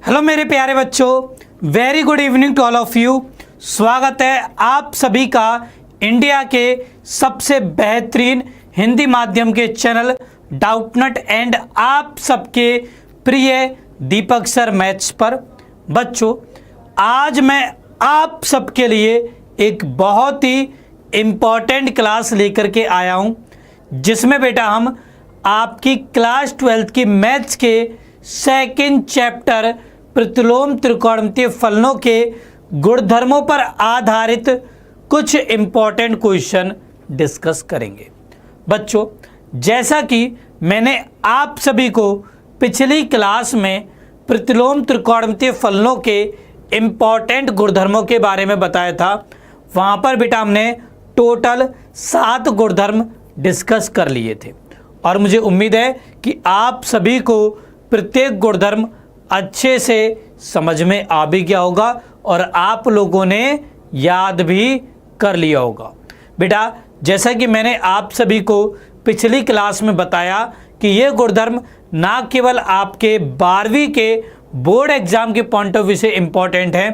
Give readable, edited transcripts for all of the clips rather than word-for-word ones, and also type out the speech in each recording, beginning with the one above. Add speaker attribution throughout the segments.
Speaker 1: Hello मेरे प्यारे बच्चों, very good evening to all of you. स्वागत है आप सभी का इंडिया के सबसे बेहतरीन हिंदी माध्यम के चैनल डाउटनट एंड आप सबके प्रिय दीपक सर मैथ्स पर। बच्चों, आज मैं आप सबके लिए एक बहुत ही इम्पॉर्टेंट क्लास लेकर के आया हूं, जिसमें बेटा हम आपकी क्लास 12th की मैथ्स के सेकंड चैप्टर प्रतिलोम त्रिकोणमितीय फलनों के गुणधर्मों पर आधारित कुछ इंपॉर्टेंट क्वेश्चन डिस्कस करेंगे। बच्चों, जैसा कि मैंने आप सभी को पिछली क्लास में प्रतिलोम त्रिकोणमितीय फलनों के इंपॉर्टेंट गुणधर्मों के बारे में बताया था, वहाँ पर बेटा हमने टोटल 7 गुणधर्म डिस्कस कर लिए थे और मुझे उम्मीद है कि आप सभी को प्रत्येक गुणधर्म अच्छे से समझ में आ भी गया होगा और आप लोगों ने याद भी कर लिया होगा। बेटा, जैसा कि मैंने आप सभी को पिछली क्लास में बताया कि ये गुणधर्म ना केवल आपके 12वीं के बोर्ड एग्जाम के पॉइंट ऑफ व्यू से इम्पॉर्टेंट है,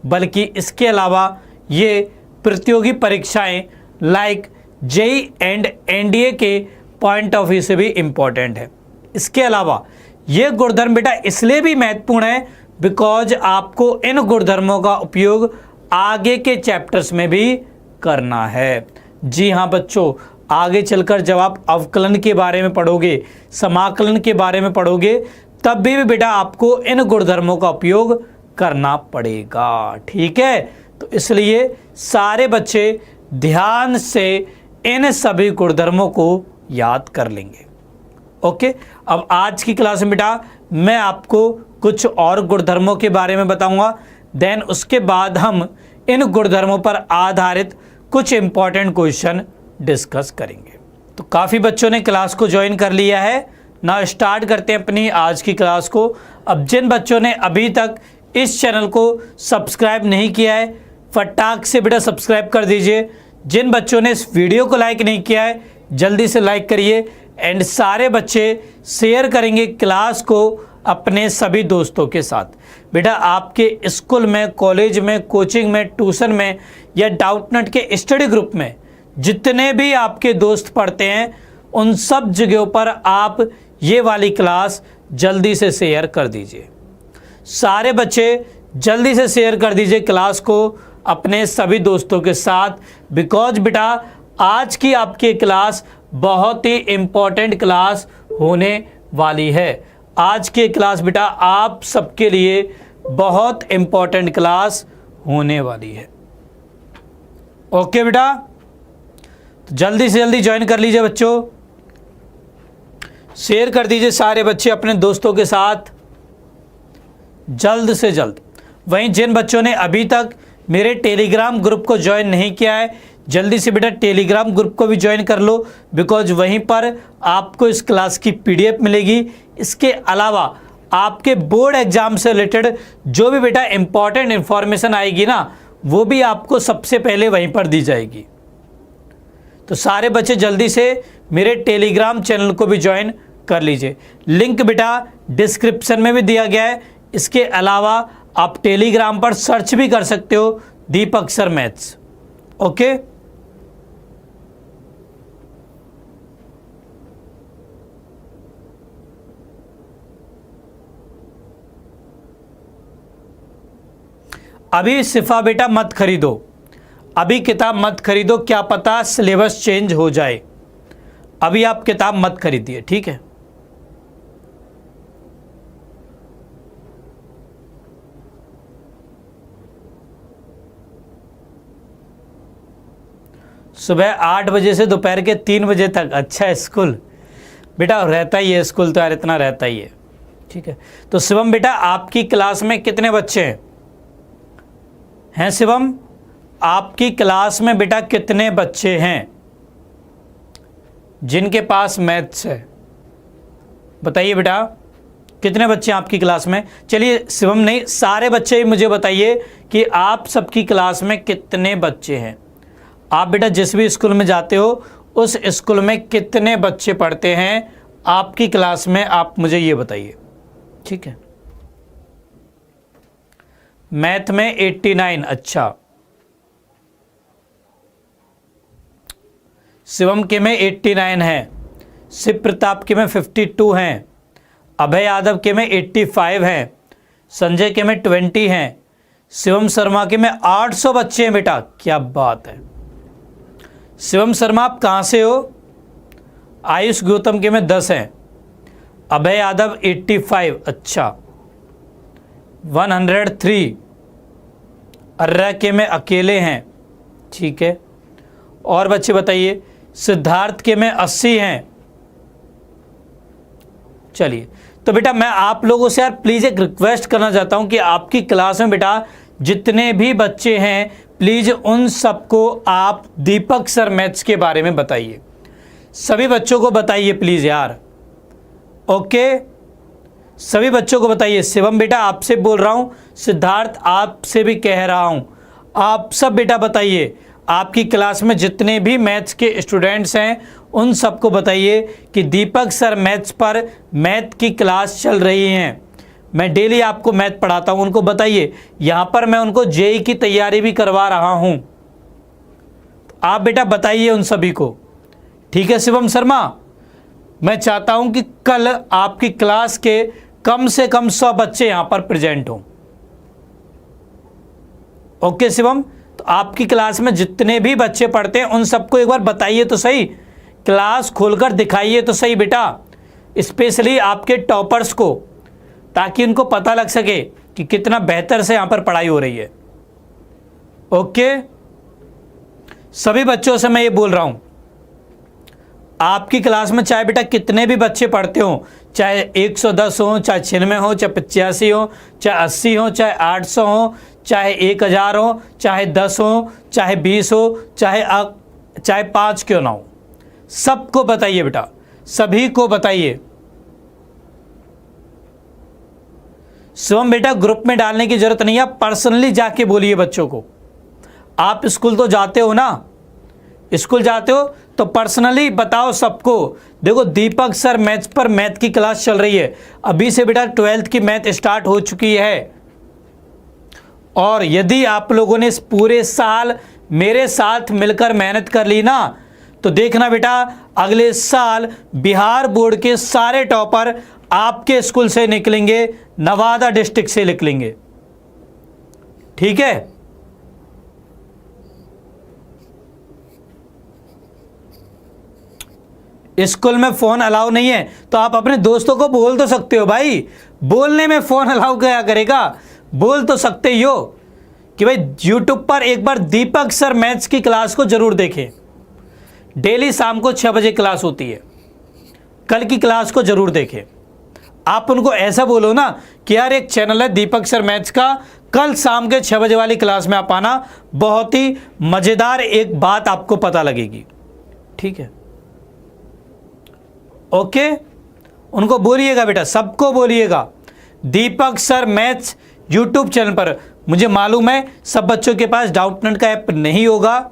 Speaker 1: बल्कि इसके अलावा ये प्रतियोगी परीक्षाएं लाइक जेईई एंड एनडीए के पॉइंट ऑफ व्यू से भी इम्पॉर्टेंट है। इसके अलावा ये गुणधर्म बेटा इसलिए भी महत्वपूर्ण है बिकॉज आपको इन गुणधर्मों का उपयोग आगे के चैप्टर्स में भी करना है। जी हाँ बच्चों, आगे चलकर जब आप अवकलन के बारे में पढ़ोगे, समाकलन के बारे में पढ़ोगे, तब भी बेटा आपको इन गुणधर्मों का उपयोग करना पड़ेगा। ठीक है, तो इसलिए सारे बच्चे ध्यान से इन सभी गुणधर्मों को याद कर लेंगे। ओके, अब आज की क्लास में बेटा मैं आपको कुछ और गुणधर्मों के बारे में बताऊंगा, देन उसके बाद हम इन गुणधर्मों पर आधारित कुछ इंपॉर्टेंट क्वेश्चन डिस्कस करेंगे। तो काफ़ी बच्चों ने क्लास को ज्वाइन कर लिया है ना। स्टार्ट करते हैं अपनी आज की क्लास को। अब जिन बच्चों ने अभी तक इस चैनल को सब्सक्राइब नहीं किया है, फटाक से बेटा सब्सक्राइब कर दीजिए। जिन बच्चों ने इस वीडियो को लाइक नहीं किया है, जल्दी से लाइक करिए एंड सारे बच्चे शेयर करेंगे क्लास को अपने सभी दोस्तों के साथ। बेटा आपके स्कूल में, कॉलेज में, कोचिंग में, ट्यूशन में या डाउटनट के स्टडी ग्रुप में जितने भी आपके दोस्त पढ़ते हैं, उन सब जगहों पर आप ये वाली क्लास जल्दी से शेयर कर दीजिए। सारे बच्चे जल्दी से शेयर कर दीजिए क्लास को अपने सभी दोस्तों के साथ, बिकॉज बेटा आज की आपकी क्लास बहुत ही इम्पॉर्टेंट क्लास होने वाली है। आज की क्लास बेटा आप सबके लिए बहुत इम्पॉर्टेंट क्लास होने वाली है। ओके बेटा, तो जल्दी से जल्दी ज्वाइन कर लीजिए बच्चों, शेयर कर दीजिए सारे बच्चे अपने दोस्तों के साथ जल्द से जल्द। वहीं जिन बच्चों ने अभी तक मेरे टेलीग्राम ग्रुप को ज्वाइन नहीं किया है, जल्दी से बेटा टेलीग्राम ग्रुप को भी ज्वाइन कर लो, बिकॉज वहीं पर आपको इस क्लास की पीडीएफ मिलेगी। इसके अलावा आपके बोर्ड एग्जाम से रिलेटेड जो भी बेटा इंपॉर्टेंट इंफॉर्मेशन आएगी ना, वो भी आपको सबसे पहले वहीं पर दी जाएगी। तो सारे बच्चे जल्दी से मेरे टेलीग्राम चैनल को भी ज्वाइन कर लीजिए। लिंक बेटा डिस्क्रिप्शन में भी दिया गया है। इसके अलावा आप टेलीग्राम पर सर्च भी कर सकते हो दीपक सर मैथ्स। ओके, अभी सिफा बेटा मत खरीदो, अभी किताब मत खरीदो, क्या पता सिलेबस चेंज हो जाए। अभी आप किताब मत खरीदिए, ठीक है। सुबह 8 बजे से दोपहर के 3 बजे तक। अच्छा, स्कूल बेटा रहता ही है, स्कूल तो यार इतना रहता ही है, ठीक है। तो शिवम बेटा आपकी क्लास में कितने बच्चे हैं शिवम? आपकी क्लास में बेटा कितने बच्चे हैं जिनके पास मैथ्स है? बताइए बेटा, कितने बच्चे हैं आपकी क्लास में? चलिए शिवम नहीं, सारे बच्चे ही मुझे बताइए कि आप सबकी क्लास में कितने बच्चे हैं। आप बेटा जिस भी स्कूल में जाते हो उस स्कूल में कितने बच्चे पढ़ते हैं आपकी क्लास में, आप मुझे ये बताइए, ठीक है। मैथ में 89। अच्छा, शिवम के में 89 है, शिव प्रताप के में 52 हैं, अभय यादव के में 85 हैं, संजय के में 20 हैं, शिवम शर्मा के में 800 बच्चे हैं बेटा। क्या बात है शिवम शर्मा, आप कहाँ से हो? आयुष गौतम के में 10 हैं, अभय यादव 85। अच्छा, 103 अर्रा के में अकेले हैं। ठीक है, और बच्चे बताइए। सिद्धार्थ के में 80 हैं। चलिए, तो बेटा मैं आप लोगों से यार प्लीज़ एक रिक्वेस्ट करना चाहता हूं कि आपकी क्लास में बेटा जितने भी बच्चे हैं प्लीज़ उन सबको आप दीपक सर मैथ्स के बारे में बताइए। सभी बच्चों को बताइए प्लीज़ यार। ओके, सभी बच्चों को बताइए। शिवम बेटा आपसे बोल रहा हूं, सिद्धार्थ आपसे भी कह रहा हूं, आप सब बेटा बताइए। आपकी क्लास में जितने भी मैथ्स के स्टूडेंट्स हैं उन सबको बताइए कि दीपक सर मैथ्स पर मैथ की क्लास चल रही है। मैं डेली आपको मैथ पढ़ाता हूं, उनको बताइए। यहाँ पर मैं उनको जेई की तैयारी भी करवा रहा हूं, आप बेटा बताइए उन सभी को। ठीक है शिवम शर्मा, मैं चाहता हूं कि कल आपकी क्लास के कम से कम 100 बच्चे यहाँ पर प्रेजेंट हों। ओके शिवम, तो आपकी क्लास में जितने भी बच्चे पढ़ते हैं उन सबको एक बार बताइए तो सही, क्लास खोलकर दिखाइए तो सही बेटा, स्पेशली आपके टॉपर्स को, ताकि उनको पता लग सके कि कितना बेहतर से यहाँ पर पढ़ाई हो रही है। ओके, सभी बच्चों से मैं ये बोल रहा हूँ, आपकी क्लास में चाहे बेटा कितने भी बच्चे पढ़ते हो, चाहे 110 हो, चाहे 96 हो, चाहे 85 हो, चाहे 80 हो, चाहे 800 हो, चाहे 1000 हो, चाहे 10 हो, चाहे 20 हो, चाहे 5 क्यों ना हो, सबको बताइए बेटा, सभी को बताइए। शिवम बेटा ग्रुप में डालने की जरूरत नहीं है, आप पर्सनली जाके बोलिए बच्चों को। आप स्कूल तो जाते हो ना, स्कूल जाते हो तो पर्सनली बताओ सबको। देखो दीपक सर मैथ्स पर मैथ की क्लास चल रही है, अभी से बेटा 12th की मैथ स्टार्ट हो चुकी है। और यदि आप लोगों ने इस पूरे साल मेरे साथ मिलकर मेहनत कर ली ना, तो देखना बेटा अगले साल बिहार बोर्ड के सारे टॉपर आपके स्कूल से निकलेंगे, नवादा डिस्ट्रिक्ट से निकलेंगे। ठीक है, स्कूल में फोन अलाउ नहीं है तो आप अपने दोस्तों को बोल तो सकते हो भाई, बोलने में फोन अलाउ क्या करेगा, बोल तो सकते ही हो कि भाई यूट्यूब पर एक बार दीपक सर मैथ्स की क्लास को जरूर देखें। डेली शाम को 6 बजे क्लास होती है, कल की क्लास को जरूर देखें। आप उनको ऐसा बोलो ना कि यार एक चैनल है दीपक सर मैथ्स का, कल शाम के 6 बजे वाली क्लास में आप आना, बहुत ही मजेदार एक बात आपको पता लगेगी। ठीक है, ओके, उनको बोलिएगा बेटा, सबको बोलिएगा दीपक सर मैथ्स यूट्यूब चैनल पर। मुझे मालूम है सब बच्चों के पास डाउटनेट का ऐप नहीं होगा,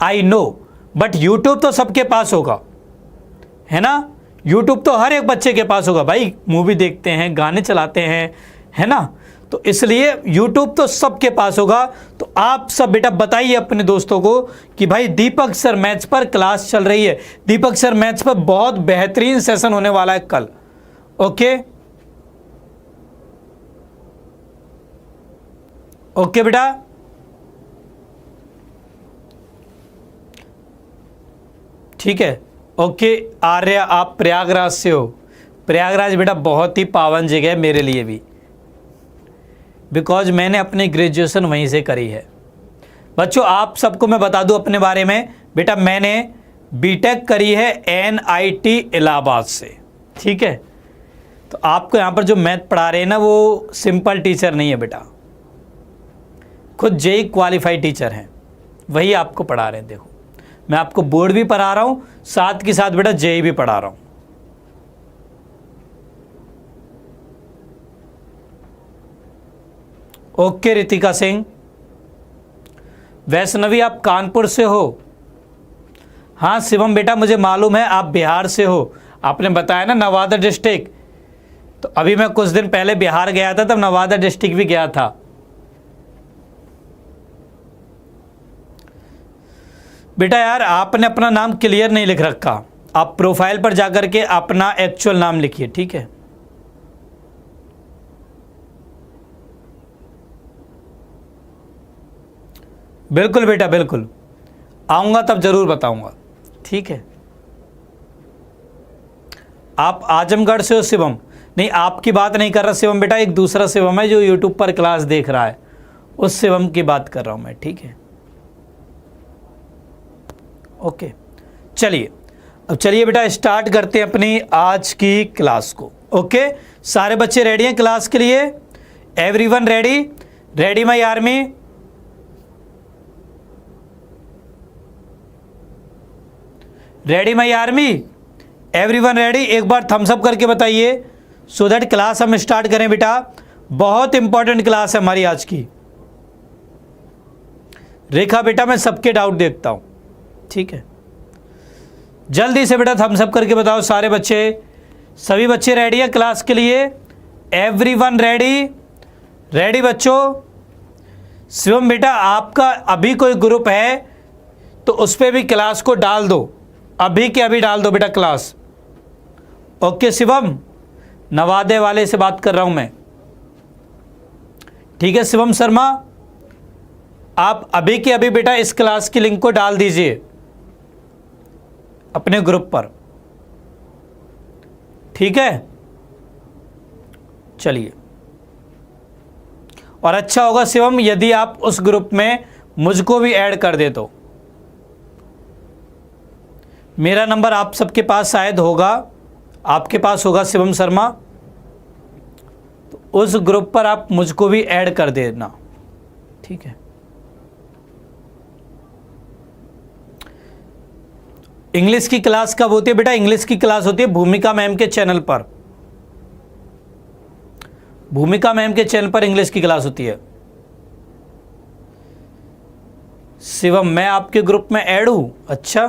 Speaker 1: आई नो, बट यूट्यूब तो सबके पास होगा, है ना। यूट्यूब तो हर एक बच्चे के पास होगा भाई, मूवी देखते हैं, गाने चलाते हैं, है ना, तो इसलिए यूट्यूब तो सबके पास होगा। तो आप सब बेटा बताइए अपने दोस्तों को कि भाई दीपक सर मैथ्स पर क्लास चल रही है, दीपक सर मैथ्स पर बहुत बेहतरीन सेशन होने वाला है कल। ओके ओके बेटा, ठीक है। ओके आर्या, आप प्रयागराज से हो। प्रयागराज बेटा बहुत ही पावन जगह है मेरे लिए भी, बिकॉज मैंने अपनी ग्रेजुएशन वहीं से करी है। बच्चों आप सबको मैं बता दूं अपने बारे में, बेटा मैंने बीटेक करी है NIT इलाहाबाद से। ठीक है, तो आपको यहाँ पर जो मैथ पढ़ा रहे हैं ना वो सिंपल टीचर नहीं है बेटा, खुद जेई क्वालिफाइड टीचर हैं, वही आपको पढ़ा रहे हैं। देखो मैं आपको बोर्ड भी पढ़ा रहा हूँ, साथ के साथ बेटा जेई भी पढ़ा रहा हूँ। ओके रितिका सिंह। वैष्णवी आप कानपुर से हो। हाँ शिवम बेटा मुझे मालूम है आप बिहार से हो, आपने बताया ना नवादा डिस्ट्रिक्ट, तो अभी मैं कुछ दिन पहले बिहार गया था, तब नवादा डिस्ट्रिक्ट भी गया था। बेटा यार आपने अपना नाम क्लियर नहीं लिख रखा, आप प्रोफाइल पर जाकर के अपना एक्चुअल नाम लिखिए, ठीक है। बिल्कुल बेटा बिल्कुल, आऊंगा तब जरूर बताऊंगा, ठीक है। आप आजमगढ़ से हो शिवम? नहीं, आपकी बात नहीं कर रहा शिवम बेटा, एक दूसरा शिवम है जो यूट्यूब पर क्लास देख रहा है, उस शिवम की बात कर रहा हूं मैं, ठीक है। ओके चलिए, अब चलिए बेटा स्टार्ट करते हैं अपनी आज की क्लास को। ओके सारे बच्चे रेडी हैं क्लास के लिए? Everyone ready? Ready my army? Ready my army? Everyone ready? एक बार थम्स अप करके बताइए सो दैट क्लास हम स्टार्ट करें बेटा। बहुत इंपॉर्टेंट क्लास है हमारी आज की। रेखा बेटा मैं सबके डाउट देखता हूं, ठीक है। जल्दी से बेटा थम्स अप करके बताओ सारे बच्चे। सभी बच्चे रेडी है क्लास के लिए? Everyone ready? रेडी बच्चों? शिवम बेटा आपका अभी कोई ग्रुप है तो उस पर भी क्लास को डाल दो, अभी के अभी डाल दो बेटा क्लास। ओके शिवम, नवादे वाले से बात कर रहा हूं मैं, ठीक है। शिवम शर्मा आप अभी के अभी बेटा इस क्लास की लिंक को डाल दीजिए अपने ग्रुप पर, ठीक है। चलिए, और अच्छा होगा शिवम यदि आप उस ग्रुप में मुझको भी ऐड कर दे तो। मेरा नंबर आप सबके पास शायद होगा, आपके पास होगा शिवम शर्मा, तो उस ग्रुप पर आप मुझको भी ऐड कर देना, ठीक है। इंग्लिश की क्लास कब होती है बेटा? इंग्लिश की क्लास होती है भूमिका मैम के चैनल पर। भूमिका मैम के चैनल पर इंग्लिश की क्लास होती है। शिवम मैं आपके ग्रुप में ऐड हूं? अच्छा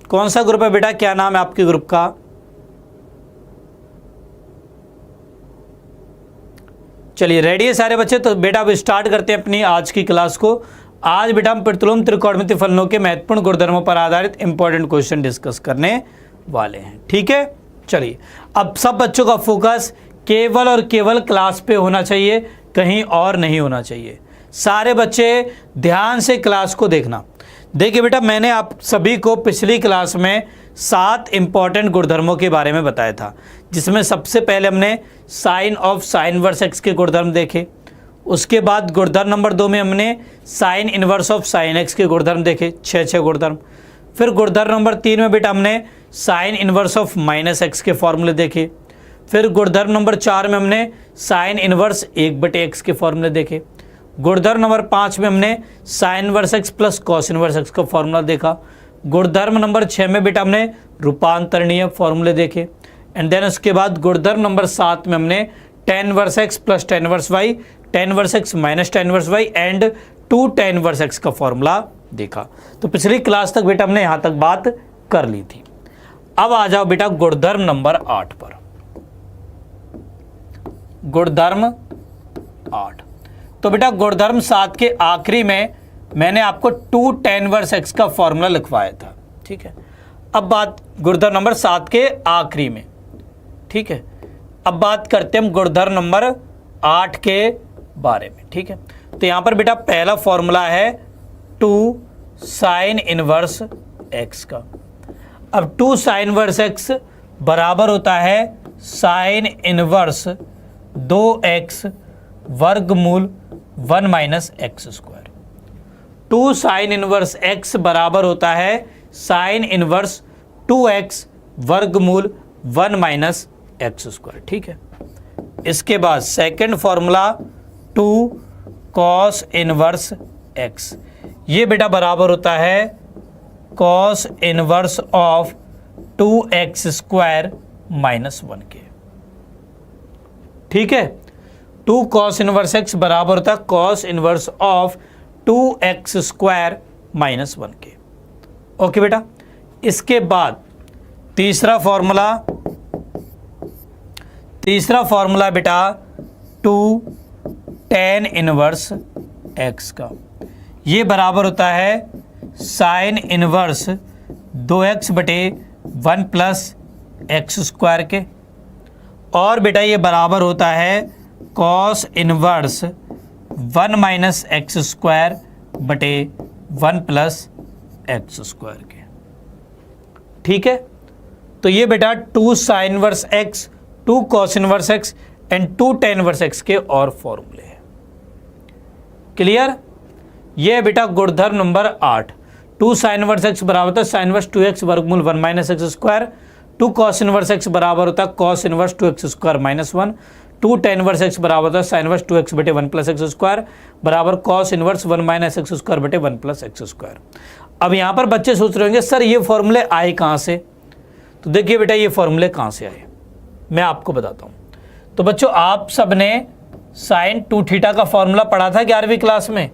Speaker 1: कौन सा ग्रुप है बेटा, क्या नाम है आपके ग्रुप का? चलिए रेडी है सारे बच्चे? तो बेटा अब स्टार्ट करते हैं अपनी आज की क्लास को। आज बेटा हम प्रतिलोम त्रिकोणमितीय फलनों के महत्वपूर्ण गुणधर्मों पर आधारित इंपॉर्टेंट क्वेश्चन डिस्कस करने वाले हैं, ठीक है। चलिए अब सब बच्चों का फोकस केवल और केवल क्लास पे होना चाहिए, कहीं और नहीं होना चाहिए। सारे बच्चे ध्यान से क्लास को देखना। देखिए बेटा मैंने आप सभी को पिछली क्लास में 7 इंपॉर्टेंट गुणधर्मों के बारे में बताया था, जिसमें सबसे पहले हमने sine of sine inverse x के गुणधर्म देखे। उसके बाद गुणधर्म नंबर 2 में हमने sine inverse of sine x के गुणधर्म देखे, 6 गुणधर्म। फिर गुणधर्म नंबर 3 में बेटा हमने sine inverse of minus x के फॉर्मूले देखे। फिर गुणधर्म नंबर 4 में हमने साइन इनवर्स 1/x के फॉर्मूले देखे। गुणधर्म नंबर 5 में हमने sign inverse x plus cos inverse x का फॉर्मूला देखा। गुणधर्म नंबर 6 में बेटा हमने रूपांतरणीय फॉर्मूले देखे। एंड देन उसके बाद गुणधर्म नंबर 7 में हमने tan inverse x plus tan inverse y, tan inverse x minus tan inverse y and 2 tan inverse x का फॉर्मूला देखा। तो पिछली क्लास तक बेटा हमने यहां तक बात कर ली थी। अब आ जाओ बेटा गुणधर्म नंबर 8 पर। गुणधर्म 8, तो बेटा गुणधर्म 7 के आखिरी में मैंने आपको 2 tan इनवर्स एक्स का फॉर्मूला लिखवाया था, ठीक है। अब बात गुणधर्म नंबर 7 के आखिरी में, ठीक है। अब बात करते हैं हम गुणधर्म नंबर 8 के बारे में, ठीक है। तो यहां पर बेटा पहला फॉर्मूला है 2 साइन इनवर्स एक्स का। अब 2 साइन इनवर्स एक्स बराबर होता है साइन इनवर्स 2x वर्गमूल 1 minus x square. 2 sine inverse x बराबर होता है साइन इनवर्स 2x वर्गमूल 1 माइनस एक्स स्क्वायर, ठीक है। इसके बाद second formula 2 cos inverse x, ये बेटा बराबर होता है cos inverse of 2x square minus 1 के, ठीक है। 2 कॉस इनवर्स x बराबर होता है cos inverse of 2x square minus 1 के। ओके बेटा, इसके बाद तीसरा फॉर्मूला बेटा 2 tan इनवर्स x का, ये बराबर होता है साइन इनवर्स 2x बटे 1 प्लस एक्स स्क्वायर के, और बेटा ये बराबर होता है cos inverse 1 minus x square बटे 1 प्लस एक्स स्क्वायर के। ठीक है, तो ये बेटा 2 sign inverse x, 2 cos inverse x and 2 tan inverse x के और फॉर्मूले हैं। क्लियर? ये है बेटा गुणधर्म नंबर 8। 2 साइन इनवर्स एक्स बराबर होता है साइन इनवर्स 2x वर्गमूल 1 minus x square. 2 cos inverse x बराबर होता है cos inverse 2x square minus 1। 2 tan inverse x बराबर होता है साइन इनवर्स 2x बटे 1 प्लस एक्स स्क्वायर बराबर cos inverse 1 minus x square बटे 1 प्लस एक्स स्क्वायर। अब यहाँ पर बच्चे सोच रहे होंगे सर ये फॉर्मूले आए कहाँ से? तो देखिए बेटा ये फॉर्मूले कहाँ से आए मैं आपको बताता हूँ। तो बच्चों आप सब ने साइन 2 थीटा का फॉर्मूला पढ़ा था 11वीं क्लास में।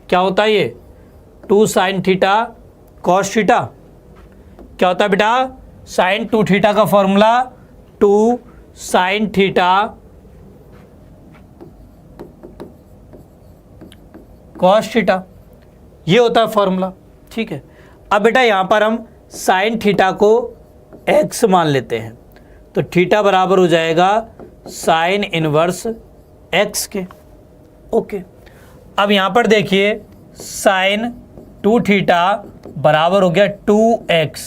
Speaker 1: क्या होता है ये? 2 साइन थीटा कॉस थीटा। क्या होता है बेटा? साइन 2 थीटा का formula 2 sign theta cos theta, ये होता है फॉर्मूला। ठीक है, अब बेटा यहां पर हम साइन थीटा को x मान लेते हैं, तो थीटा बराबर हो जाएगा साइन इनवर्स x के। ओके, अब यहां पर देखिए साइन 2 थीटा बराबर हो गया 2x,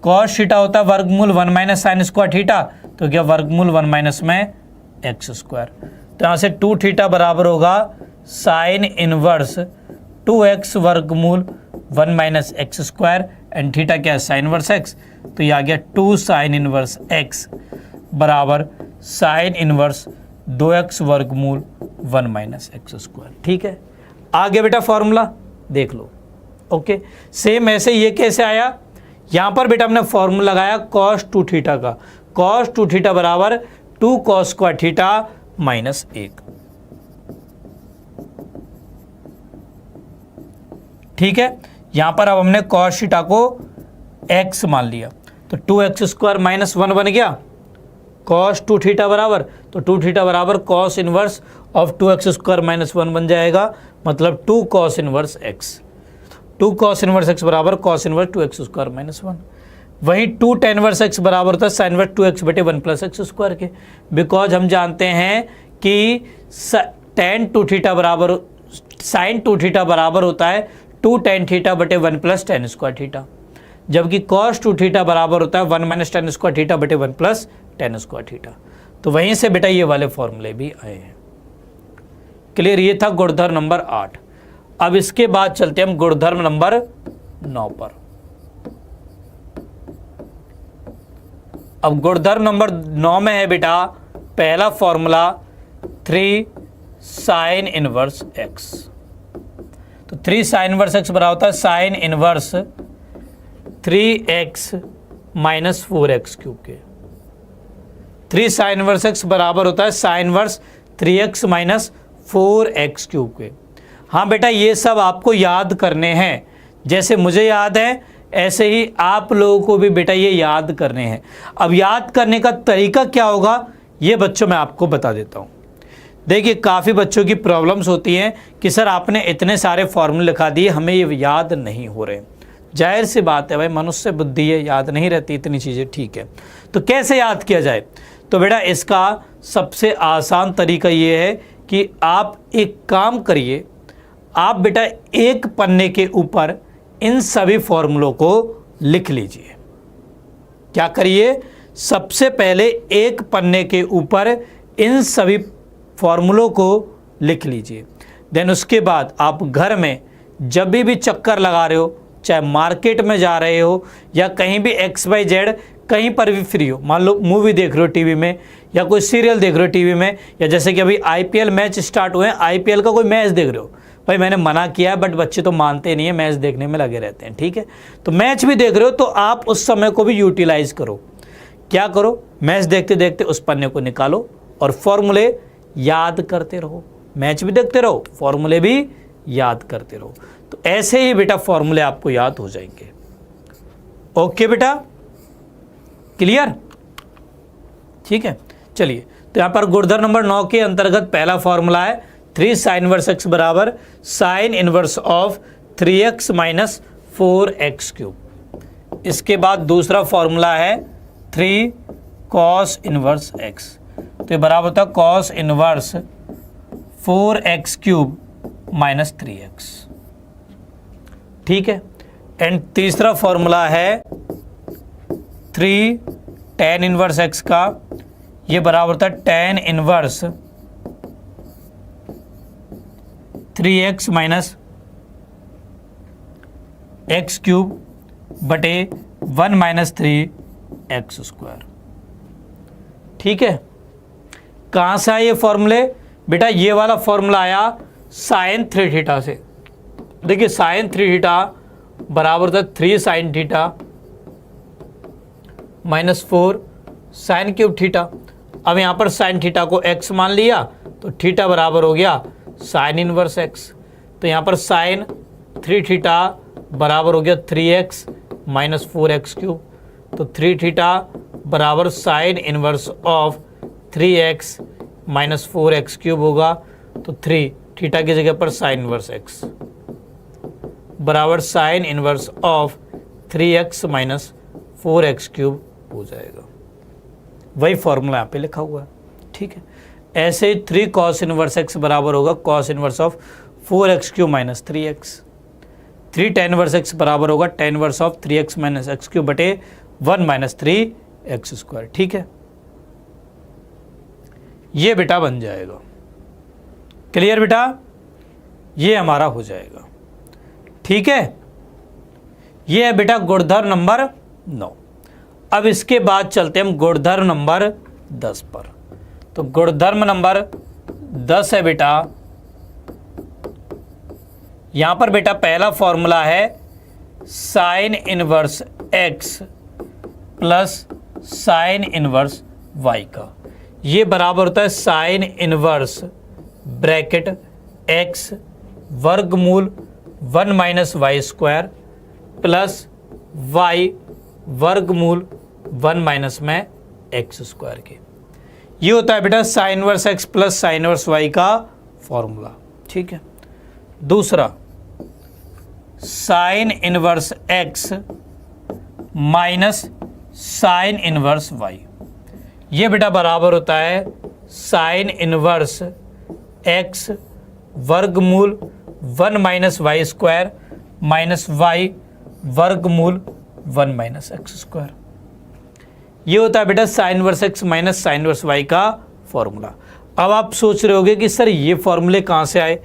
Speaker 1: कॉस थीटा होता है वर्गमूल 1 माइनस साइन स्क्वायर थीटा, तो क्या वर्गमूल 1 माइनस में एक्स स्क्वायर। तो यहाँ से 2 थीटा बराबर होगा साइन इनवर्स 2x वर्गमूल 1 minus x square and theta क्या है? Sine inverse x। तो ये आ गया 2 साइन इनवर्स x बराबर साइन इनवर्स 2x वर्गमूल 1 माइनस एक्स स्क्वायर। ठीक है, आगे बेटा फॉर्मूला देख लो। ओके, सेम ऐसे ये कैसे आया? यहाँ पर बेटा हमने फॉर्मूला लगाया कॉस 2 थीटा का। कॉस 2 थीटा बराबर 2 कॉस स्क्वायर थीटा माइनस 1। ठीक है, यहाँ पर अब हमने कॉस थीटा को x मान लिया, तो 2x स्क्वायर माइनस 1 बन गया कॉस 2 थीटा बराबर, तो 2 थीटा बराबर cos inverse of 2x square minus 1 बन जाएगा, मतलब 2 cos inverse x। 2 cos inverse x बराबर cos inverse 2x square minus 1। वहीं 2 टेन इनवर्स x बराबर होता है साइन इनवर्स 2x बटे 1 प्लस एक्स स्क्वायर के, बिकॉज हम जानते हैं कि टेन 2 थीटा बराबर साइन 2 थीटा बराबर होता है 2 टेन थीटा बटे 1 प्लस टेन स्क्वायर थीटा, जबकि कॉस 2 थीटा बराबर होता है 1 माइनस टेन स्क्वायर थीटा बटे 1 प्लस टेन स्क्वायर थीटा। तो वहीं से बेटा ये वाले फॉर्मूले भी आए हैं। क्लियर? ये था गुणधर्म नंबर 8। अब इसके बाद चलते हम गुणधर्म नंबर 9 पर। अब गुणधर्म नंबर 9 में है बेटा पहला फॉर्मूला 3 साइन इनवर्स x। तो 3 साइन इनवर्स x बराबर होता है sine inverse 3x minus 4x cube के। 3 साइन इनवर्स x बराबर होता है sine inverse 3x minus 4x cube के। हाँ बेटा ये सब आपको याद करने हैं, जैसे मुझे याद है ऐसे ही आप लोगों को भी बेटा ये याद करने हैं। अब याद करने का तरीका क्या होगा ये बच्चों मैं आपको बता देता हूँ। देखिए काफ़ी बच्चों की प्रॉब्लम्स होती हैं कि सर आपने इतने सारे फॉर्मूले लिखा दिए, हमें ये याद नहीं हो रहे। जाहिर सी बात है भाई, मनुष्य बुद्धि है, याद नहीं रहती इतनी चीज़ें। ठीक है, तो कैसे याद किया जाए? तो बेटा इसका सबसे आसान तरीका ये है कि आप एक काम करिए, आप बेटा एक पन्ने के ऊपर इन सभी फॉर्मूलों को लिख लीजिए। क्या करिए? सबसे पहले एक पन्ने के ऊपर इन सभी फॉर्मूलों को लिख लीजिए। देन उसके बाद आप घर में जब भी चक्कर लगा रहे हो, चाहे मार्केट में जा रहे हो या कहीं भी XYZ कहीं पर भी फ्री हो, मान लो मूवी देख रहे हो टीवी में या कोई सीरियल देख रहे हो टीवी में, या जैसे कि अभी IPL मैच स्टार्ट हुए हैं, IPL का कोई मैच देख रहे हो। भाई मैंने मना किया है बट बच्चे तो मानते नहीं है, मैच देखने में लगे रहते हैं। ठीक है, तो मैच भी देख रहे हो तो आप उस समय को भी यूटिलाइज करो। क्या करो? मैच देखते देखते उस पन्ने को निकालो और फॉर्मूले याद करते रहो। मैच भी देखते रहो, फॉर्मूले भी याद करते रहो। तो ऐसे ही बेटा फॉर्मूले आपको याद हो जाएंगे। ओके बेटा, क्लियर? ठीक है, चलिए तो यहाँ पर गुणधर्म नंबर 9 के अंतर्गत पहला फॉर्मूला है 3 साइन इनवर्स x बराबर sine inverse of 3x minus 4x cube. इसके बाद दूसरा फॉर्मूला है 3 कॉस इनवर्स x, तो ये बराबर होता है cos inverse 4x cube minus 3x। ठीक है। एंड तीसरा फॉर्मूला है 3 tan इनवर्स x का, ये बराबर होता है tan inverse 3x minus x cube बटे 1 माइनस 3x स्क्वायर। ठीक है। कहाँ से आए ये फॉर्मूले? बेटा ये वाला फॉर्मूला आया साइन 3 थीटा से। देखिए साइन 3 थीटा बराबर होता है 3 sine theta minus 4 sine cube theta. अब यहाँ पर साइन थीटा को x मान लिया तो थीटा बराबर हो गया साइन इनवर्स x। तो यहाँ पर साइन 3 थीटा बराबर हो गया 3x माइनस 4x क्यूब। तो 3 थीटा बराबर sine inverse of 3x minus 4x cube होगा। तो 3 थीटा की जगह पर साइन इनवर्स x बराबर sine inverse of 3x minus 4x cube हो जाएगा। वही फॉर्मूला यहाँ पे लिखा हुआ है। ठीक है। ऐसे 3 कॉस इनवर्स x बराबर होगा cos inverse of 4x cube minus 3x। 3 tan inverse x बराबर होगा tan inverse of 3x minus x cube बटे 1 माइनस 3x स्क्वायर। ठीक है। ये बेटा बन जाएगा। क्लियर बेटा? ये हमारा हो जाएगा। ठीक है। ये है बेटा गुणधर्म नंबर 9। अब इसके बाद चलते हम गुणधर्म नंबर 10 पर। तो गुणधर्म नंबर 10 है बेटा, यहां पर बेटा पहला फॉर्मूला है sine inverse x plus sine inverse y का। ये बराबर होता है साइन इनवर्स ब्रैकेट x वर्गमूल 1 minus y square plus y वर्गमूल 1 माइनस में x स्क्वायर के। ये होता है बेटा sine inverse x plus sine inverse y का फॉर्मूला। ठीक है। दूसरा sine inverse x minus sine inverse y, ये बेटा बराबर होता है साइन इनवर्स x वर्गमूल 1 minus y square minus y वर्गमूल 1 माइनस एक्स स्क्वायर। ये होता है बेटा sine inverse x minus sine inverse y का फॉर्मूला। अब आप सोच रहे होगे कि सर ये फॉर्मूले कहाँ से आए?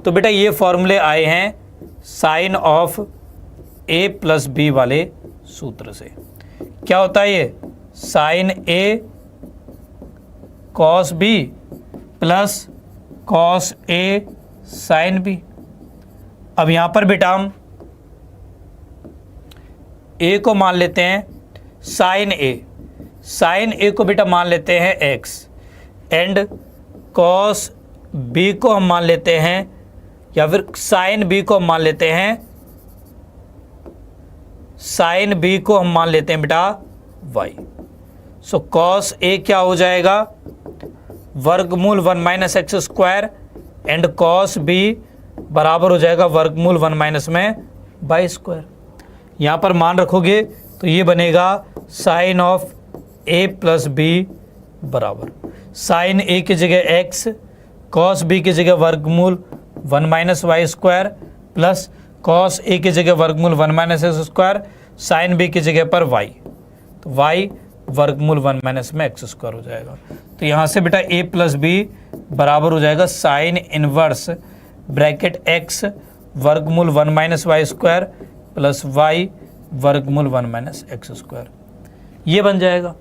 Speaker 1: तो बेटा ये फॉर्मूले आए हैं sine of a plus B वाले सूत्र से। क्या होता है ये? Sine a cos b plus cos a sine b। अब यहां पर बेटा हम a को मान लेते हैं साइन a, साइन a को बेटा मान लेते हैं x एंड कॉस b को हम मान लेते हैं, या फिर साइन b को हम मान लेते हैं, साइन b को हम मान लेते हैं बेटा y। सो कॉस a क्या हो जाएगा? वर्गमूल 1 minus x square and cos b बराबर हो जाएगा वर्गमूल 1 माइनस में वाई स्क्वायर। यहाँ पर मान रखोगे तो ये बनेगा sine of a plus B बराबर साइन a की जगह x कॉस b की जगह वर्गमूल 1 minus y square plus cos a की जगह वर्गमूल 1 minus x square sine b की जगह पर y, तो y वर्गमूल 1 माइनस में एक्स स्क्वायर हो जाएगा। तो यहाँ से बेटा a प्लस बी बराबर हो जाएगा साइन इनवर्स ब्रैकेट x वर्गमूल 1 minus y square plus y वर्गमूल 1 माइनस एक्स स्क्वायर। ये बन जाएगा।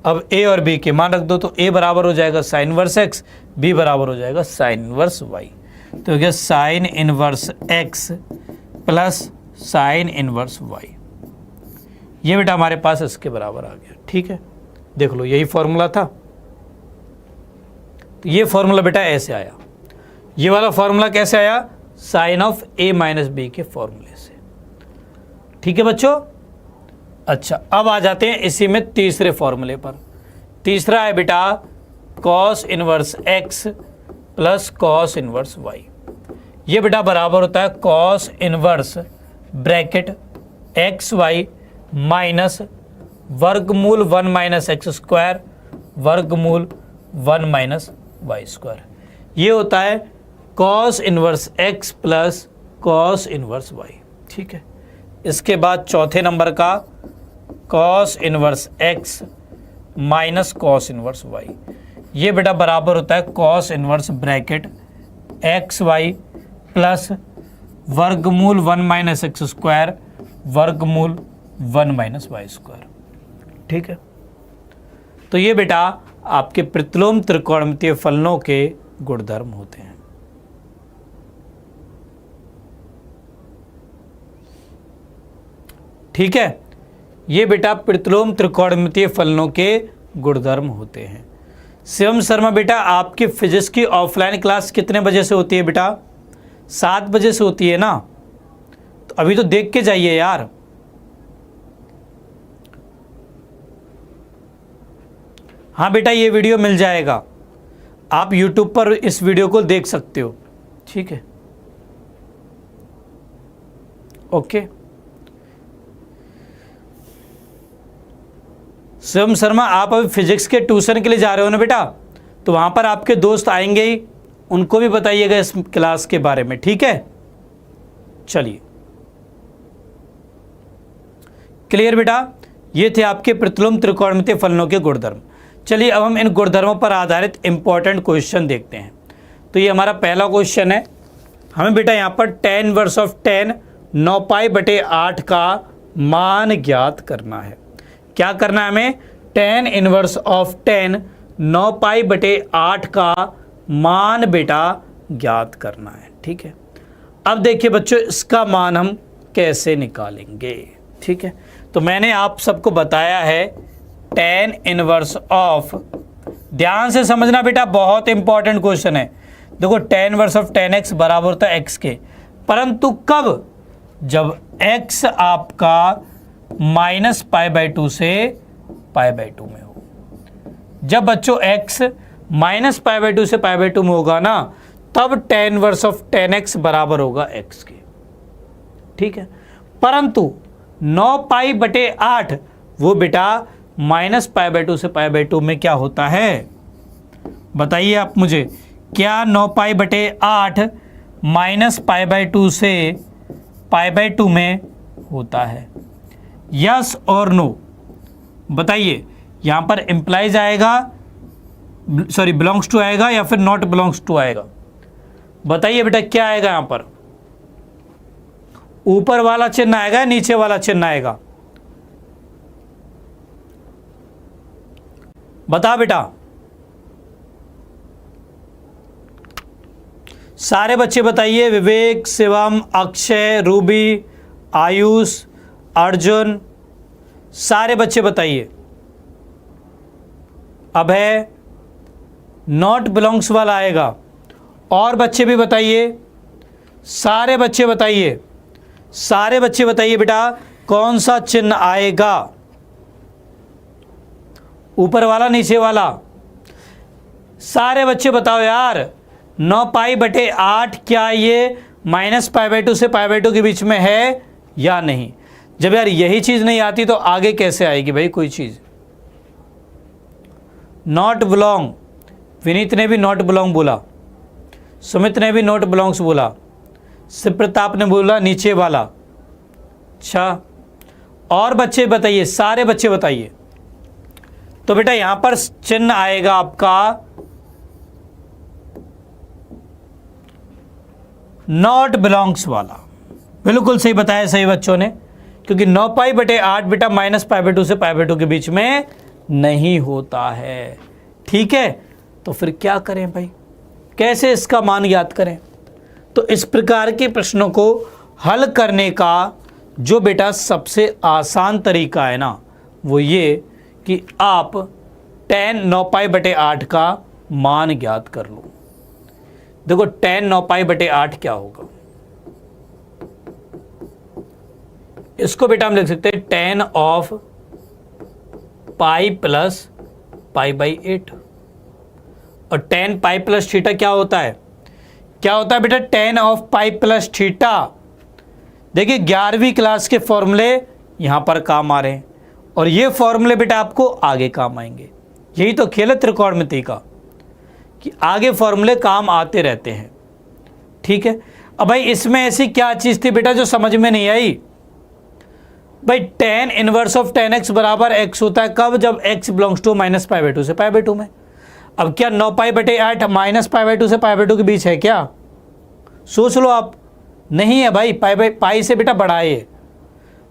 Speaker 1: अब a और b के मान रख दो तो a बराबर हो जाएगा साइन इनवर्स x, b बराबर हो जाएगा साइन इनवर्स y। तो हो गया sine inverse x plus sine inverse y। ये बेटा हमारे पास इसके बराबर आ गया। ठीक है, देख लो यही फॉर्मूला था। तो ये फॉर्मूला बेटा ऐसे आया। ये वाला फॉर्मूला कैसे आया? Sine of a minus B के फॉर्मूले से। ठीक है बच्चों। अच्छा, अब आ जाते हैं इसी में तीसरे फॉर्मूले पर। तीसरा है बेटा cos inverse x plus cos inverse y। ये बेटा बराबर होता है cos inverse bracket x y minus वर्गमूल 1 माइनस एक्स स्क्वायर वर्गमूल 1 माइनस वाई स्क्वायर। ये होता है cos inverse x plus cos inverse y. ठीक है, इसके बाद चौथे नंबर का cos inverse x minus cos inverse y. ये बेटा बराबर होता है cos inverse bracket x y plus वर्गमूल 1 माइनस एक्स स्क्वायर वर्गमूल 1 माइनस वाई स्क्वायर। ठीक है, तो ये बेटा आपके प्रतिलोम त्रिकोणमितीय फलनों के गुणधर्म होते हैं। ठीक है, ये बेटा प्रतिलोम त्रिकोणमितीय फलनों के गुणधर्म होते हैं। शिवम शर्मा बेटा आपकी फिजिक्स की ऑफलाइन क्लास कितने बजे से होती है बेटा? 7 बजे से होती है ना, तो अभी तो देख के जाइए यार। हाँ बेटा, ये वीडियो मिल जाएगा, आप YouTube पर इस वीडियो को देख सकते हो। ठीक है, ओके। शिवम शर्मा आप अभी फिजिक्स के ट्यूशन के लिए जा रहे हो ना बेटा, तो वहां पर आपके दोस्त आएंगे ही, उनको भी बताइएगा इस क्लास के बारे में। ठीक है, चलिए क्लियर बेटा, ये थे आपके प्रतिलोम त्रिकोणमितीय फलनों के गुणधर्म। चलिए अब हम इन गुणधर्मों पर आधारित इंपॉर्टेंट क्वेश्चन देखते हैं। तो ये हमारा पहला क्वेश्चन है, हमें बेटा यहाँ पर tan इनवर्स ऑफ 10 9 पाई बटे 8 का मान ज्ञात करना है। क्या करना है हमें? tan इनवर्स ऑफ 10 9 पाई बटे 8 का मान बेटा ज्ञात करना है। ठीक है, अब देखिए बच्चों इसका मान हम कैसे निकालेंगे। ठीक है, तो मैंने आप सबको बताया है tan इनवर्स ऑफ, ध्यान से समझना बेटा, बहुत इंपॉर्टेंट क्वेश्चन है। देखो tan इनवर्स ऑफ 10x बराबर होता है x के, परंतु कब? जब x आपका माइनस पाई बाई 2 से पाई बाई 2 में हो। जब बच्चों x माइनस पाई बाई 2 से पाई बाई 2 में होगा ना, तब tan इनवर्स ऑफ 10x बराबर होगा x के। ठीक है, परंतु 9 पाई बटे 8 वो बेटा माइनस पाई बाई 2 से पाई बाई 2 में क्या होता है? बताइए आप मुझे, क्या 9 पाई बटे 8 माइनस पाई बाई 2 से पाई बाई 2 में होता है? यस और नो बताइए। यहां पर इंप्लाइज आएगा, सॉरी बिलोंग्स टू आएगा या फिर नॉट बिलोंग्स टू आएगा? बताइए बेटा क्या आएगा यहां पर? ऊपर वाला चिन्ह आएगा, नीचे वाला चिन्ह आएगा? बता बेटा, सारे बच्चे बताइए। विवेक, शिवम, अक्षय, रूबी, आयुष, अर्जुन, सारे बच्चे बताइए। अभय, नॉट बिलोंग्स वाला आएगा। और बच्चे भी बताइए, सारे बच्चे बताइए, सारे बच्चे बताइए बेटा कौन सा चिन्ह आएगा? ऊपर वाला, नीचे वाला? सारे बच्चे बताओ यार। 9 पाई बटे 8 क्या ये माइनस पाई बाई 2 से पाई बाई 2 के बीच में है या नहीं? जब यार यही चीज नहीं आती तो आगे कैसे आएगी भाई कोई चीज? नॉट बिलोंग, विनीत ने भी नॉट बिलोंग बोला, सुमित ने भी नॉट बिलोंग्स बोला, शिव प्रताप ने बोला नीचे वाला। अच्छा, और बच्चे बताइए, सारे बच्चे बताइए। तो बेटा यहां पर चिन्ह आएगा आपका नॉट बिलोंग्स वाला। बिल्कुल सही बताया सही बच्चों ने, क्योंकि 9 पाई बटे 8 बेटा माइनस पाई बाई 2 से पाई बाई 2 के बीच में नहीं होता है। ठीक है, तो फिर क्या करें भाई, कैसे इसका मान ज्ञात करें? तो इस प्रकार के प्रश्नों को हल करने का जो बेटा सबसे आसान तरीका है ना, वो ये कि आप tan 9 पाई बटे 8 का मान ज्ञात कर लो। देखो tan 9 पाई बटे 8 क्या होगा? इसको बेटा हम लिख सकते हैं tan of pi plus pi by 8। और tan पाई प्लस थीटा क्या होता है? क्या होता है बेटा, ten of pi plus theta. देखिए 11वीं क्लास के फॉर्मूले यहां पर काम आ रहे हैं और ये फॉर्मूले बेटा आपको आगे काम आएंगे। यही तो खेल है त्रिकोणमिति का कि आगे फॉर्मूले काम आते रहते हैं। ठीक है, अब भाई इसमें ऐसी क्या चीज थी बेटा जो समझ में नहीं आई? भाई tan inverse of tan x बराबर एक्स होता है कब? जब x belongs to minus pi by two से पाई बाई टू में। अब क्या 9 पाई बटे 8 माइनस पाई बाई टू से पाई बाई टू के बीच है क्या? सोच लो आप। नहीं है भाई, पाई से बेटा बड़ा है ये,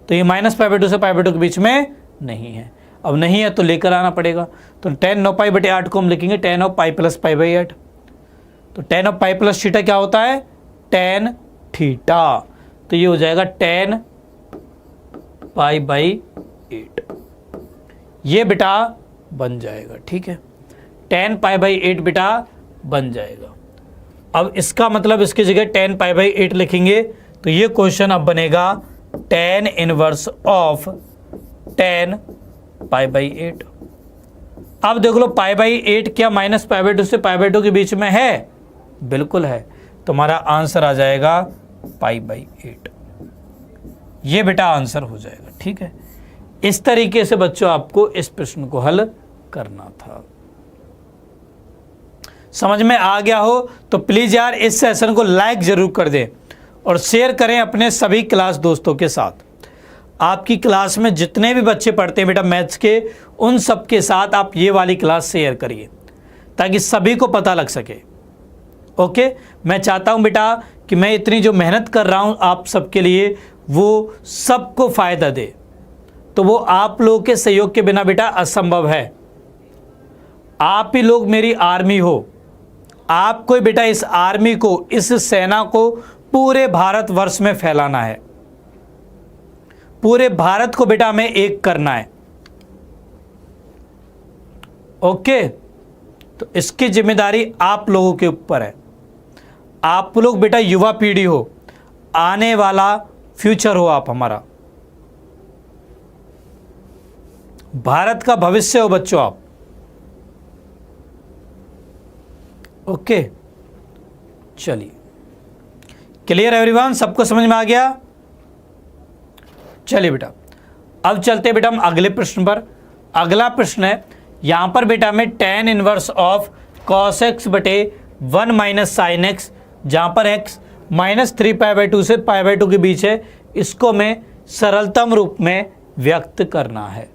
Speaker 1: तो ये माइनस पाई बाई टू से पाई बाई टू के बीच में नहीं है। अब नहीं है तो लेकर आना पड़ेगा। तो टेन 9 पाई बटे 8 को हम लिखेंगे ten of pi plus pi by 8। तो ten of pi plus theta क्या होता है? Tan theta. तो ये हो जाएगा टेन पाई बाई 8। ये बेटा बन जाएगा। ठीक है, टेन पाई बाई 8 बेटा बन जाएगा। अब इसका मतलब इसकी जगह टेन पाई बाई 8 लिखेंगे तो ये क्वेश्चन अब बनेगा ten inverse of ten pi by 8। अब देख लो पाई बाई 8 क्या माइनस पाई बाई टू से पाई बाई टू के बीच में है? बिल्कुल है। तुम्हारा आंसर आ जाएगा पाई बाई 8। ये बेटा आंसर हो जाएगा। ठीक है, इस तरीके से बच्चों आपको इस प्रश्न को हल करना था। समझ में आ गया हो तो प्लीज यार इस सेशन को लाइक जरूर कर दें और शेयर करें अपने सभी क्लास दोस्तों के साथ। आपकी क्लास में जितने भी बच्चे पढ़ते हैं बेटा मैथ्स के, उन सब के साथ आप ये वाली क्लास शेयर करिए ताकि सभी को पता लग सके। ओके, मैं चाहता हूं बेटा कि मैं इतनी जो मेहनत कर रहा हूं आप सबके लिए वो सबको फायदा दे, तो वो आप लोगों के सहयोग के बिना बेटा असंभव है। आप ही लोग मेरी आर्मी हो। आपको ही बेटा इस आर्मी को, इस सेना को पूरे भारतवर्ष में फैलाना है। पूरे भारत को बेटा हमें एक करना है। ओके, तो इसकी जिम्मेदारी आप लोगों के ऊपर है। आप लोग बेटा युवा पीढ़ी हो, आने वाला फ्यूचर हो आप हमारा, भारत का भविष्य हो बच्चों आप। ओके, चलिए क्लियर एवरीवन, सबको समझ में आ गया? चलिए बेटा अब चलते बेटा हम अगले प्रश्न पर। अगला प्रश्न है यहां पर बेटा में ten inverse of cos x बटे 1 माइनस साइन एक्स, जहां पर एक्स माइनस 3 पाई बाई 2 से पाई बाई 2 के बीच है, इसको मैं सरलतम रूप में व्यक्त करना है।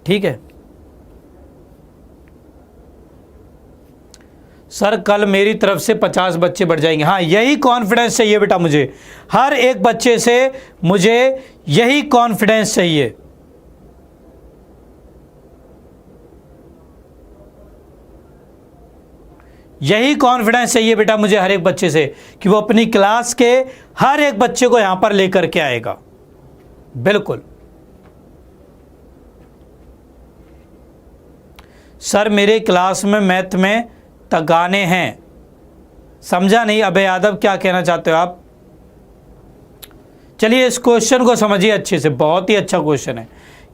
Speaker 1: ठीक है सर, कल मेरी तरफ से 50 बच्चे बढ़ जाएंगे। हाँ, यही कॉन्फिडेंस चाहिए बेटा मुझे, हर एक बच्चे से मुझे यही कॉन्फिडेंस चाहिए। यही कॉन्फिडेंस चाहिए बेटा मुझे हर एक बच्चे से कि वो अपनी क्लास के हर एक बच्चे को यहां पर लेकर के आएगा। बिल्कुल सर, मेरे क्लास में मैथ में तगाने हैं। समझा नहीं अबे यादव, क्या कहना चाहते हो आप? चलिए इस क्वेश्चन को समझिए अच्छे से, बहुत ही अच्छा क्वेश्चन है।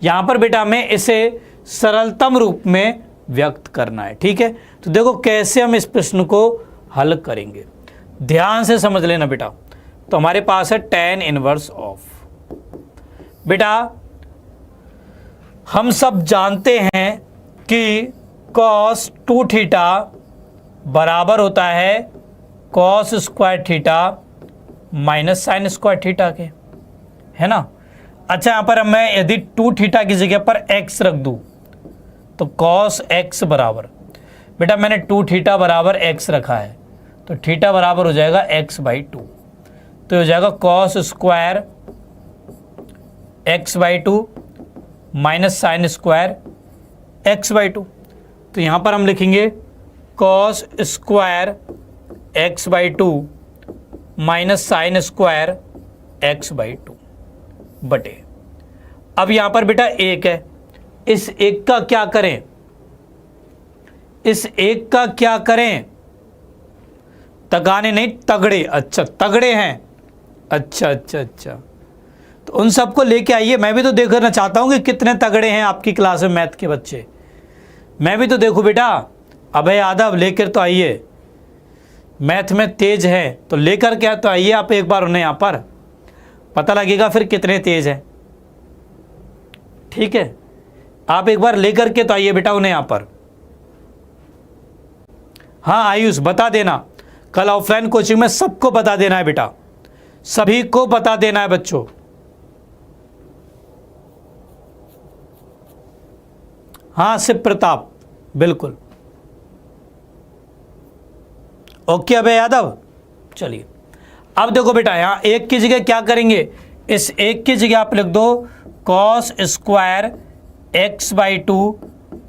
Speaker 1: यहां पर बेटा हमें इसे सरलतम रूप में व्यक्त करना है। ठीक है, तो देखो कैसे हम इस प्रश्न को हल करेंगे, ध्यान से समझ लेना बेटा। तो हमारे पास है टेन इनवर्स ऑफ, बेटा हम सब जानते हैं कि कॉस 2 थीटा बराबर होता है cos square theta minus sine square theta के, है ना। अच्छा, यहां पर मैं यदि 2 थीटा की जगह पर x रख दूं तो कॉस x बराबर, बेटा मैंने 2 थीटा बराबर x रखा है तो थीटा बराबर हो जाएगा x बाई 2, तो हो जाएगा cos square x by 2 minus sine square x by 2। तो यहां पर हम लिखेंगे cos square x by 2 minus sine square x by 2 बटे, अब यहां पर बेटा एक है, इस एक का क्या करें, इस एक का क्या करें, तगाने नहीं तगड़े, अच्छा तगड़े हैं, अच्छा अच्छा अच्छा, तो उन सबको लेके आइए। मैं भी तो देखना चाहता हूं कि कितने तगड़े हैं आपकी क्लास में मैथ के बच्चे, मैं भी तो देखूं बेटा। अबे यादव लेकर तो आइए, मैथ में तेज है तो लेकर के तो आइए आप एक बार उन्हें यहाँ पर, पता लगेगा फिर कितने तेज है। ठीक है, आप एक बार लेकर के तो आइए बेटा उन्हें यहाँ पर। हाँ आयुष बता देना, कल ऑफलाइन कोचिंग में सबको बता देना है बेटा, सभी को बता देना है बच्चों। हाँ शिव प्रताप बिल्कुल ओके। अबे यादव चलिए, अब देखो बेटा यहां एक की जगह क्या करेंगे, इस एक की जगह आप लिख दो cos square x by two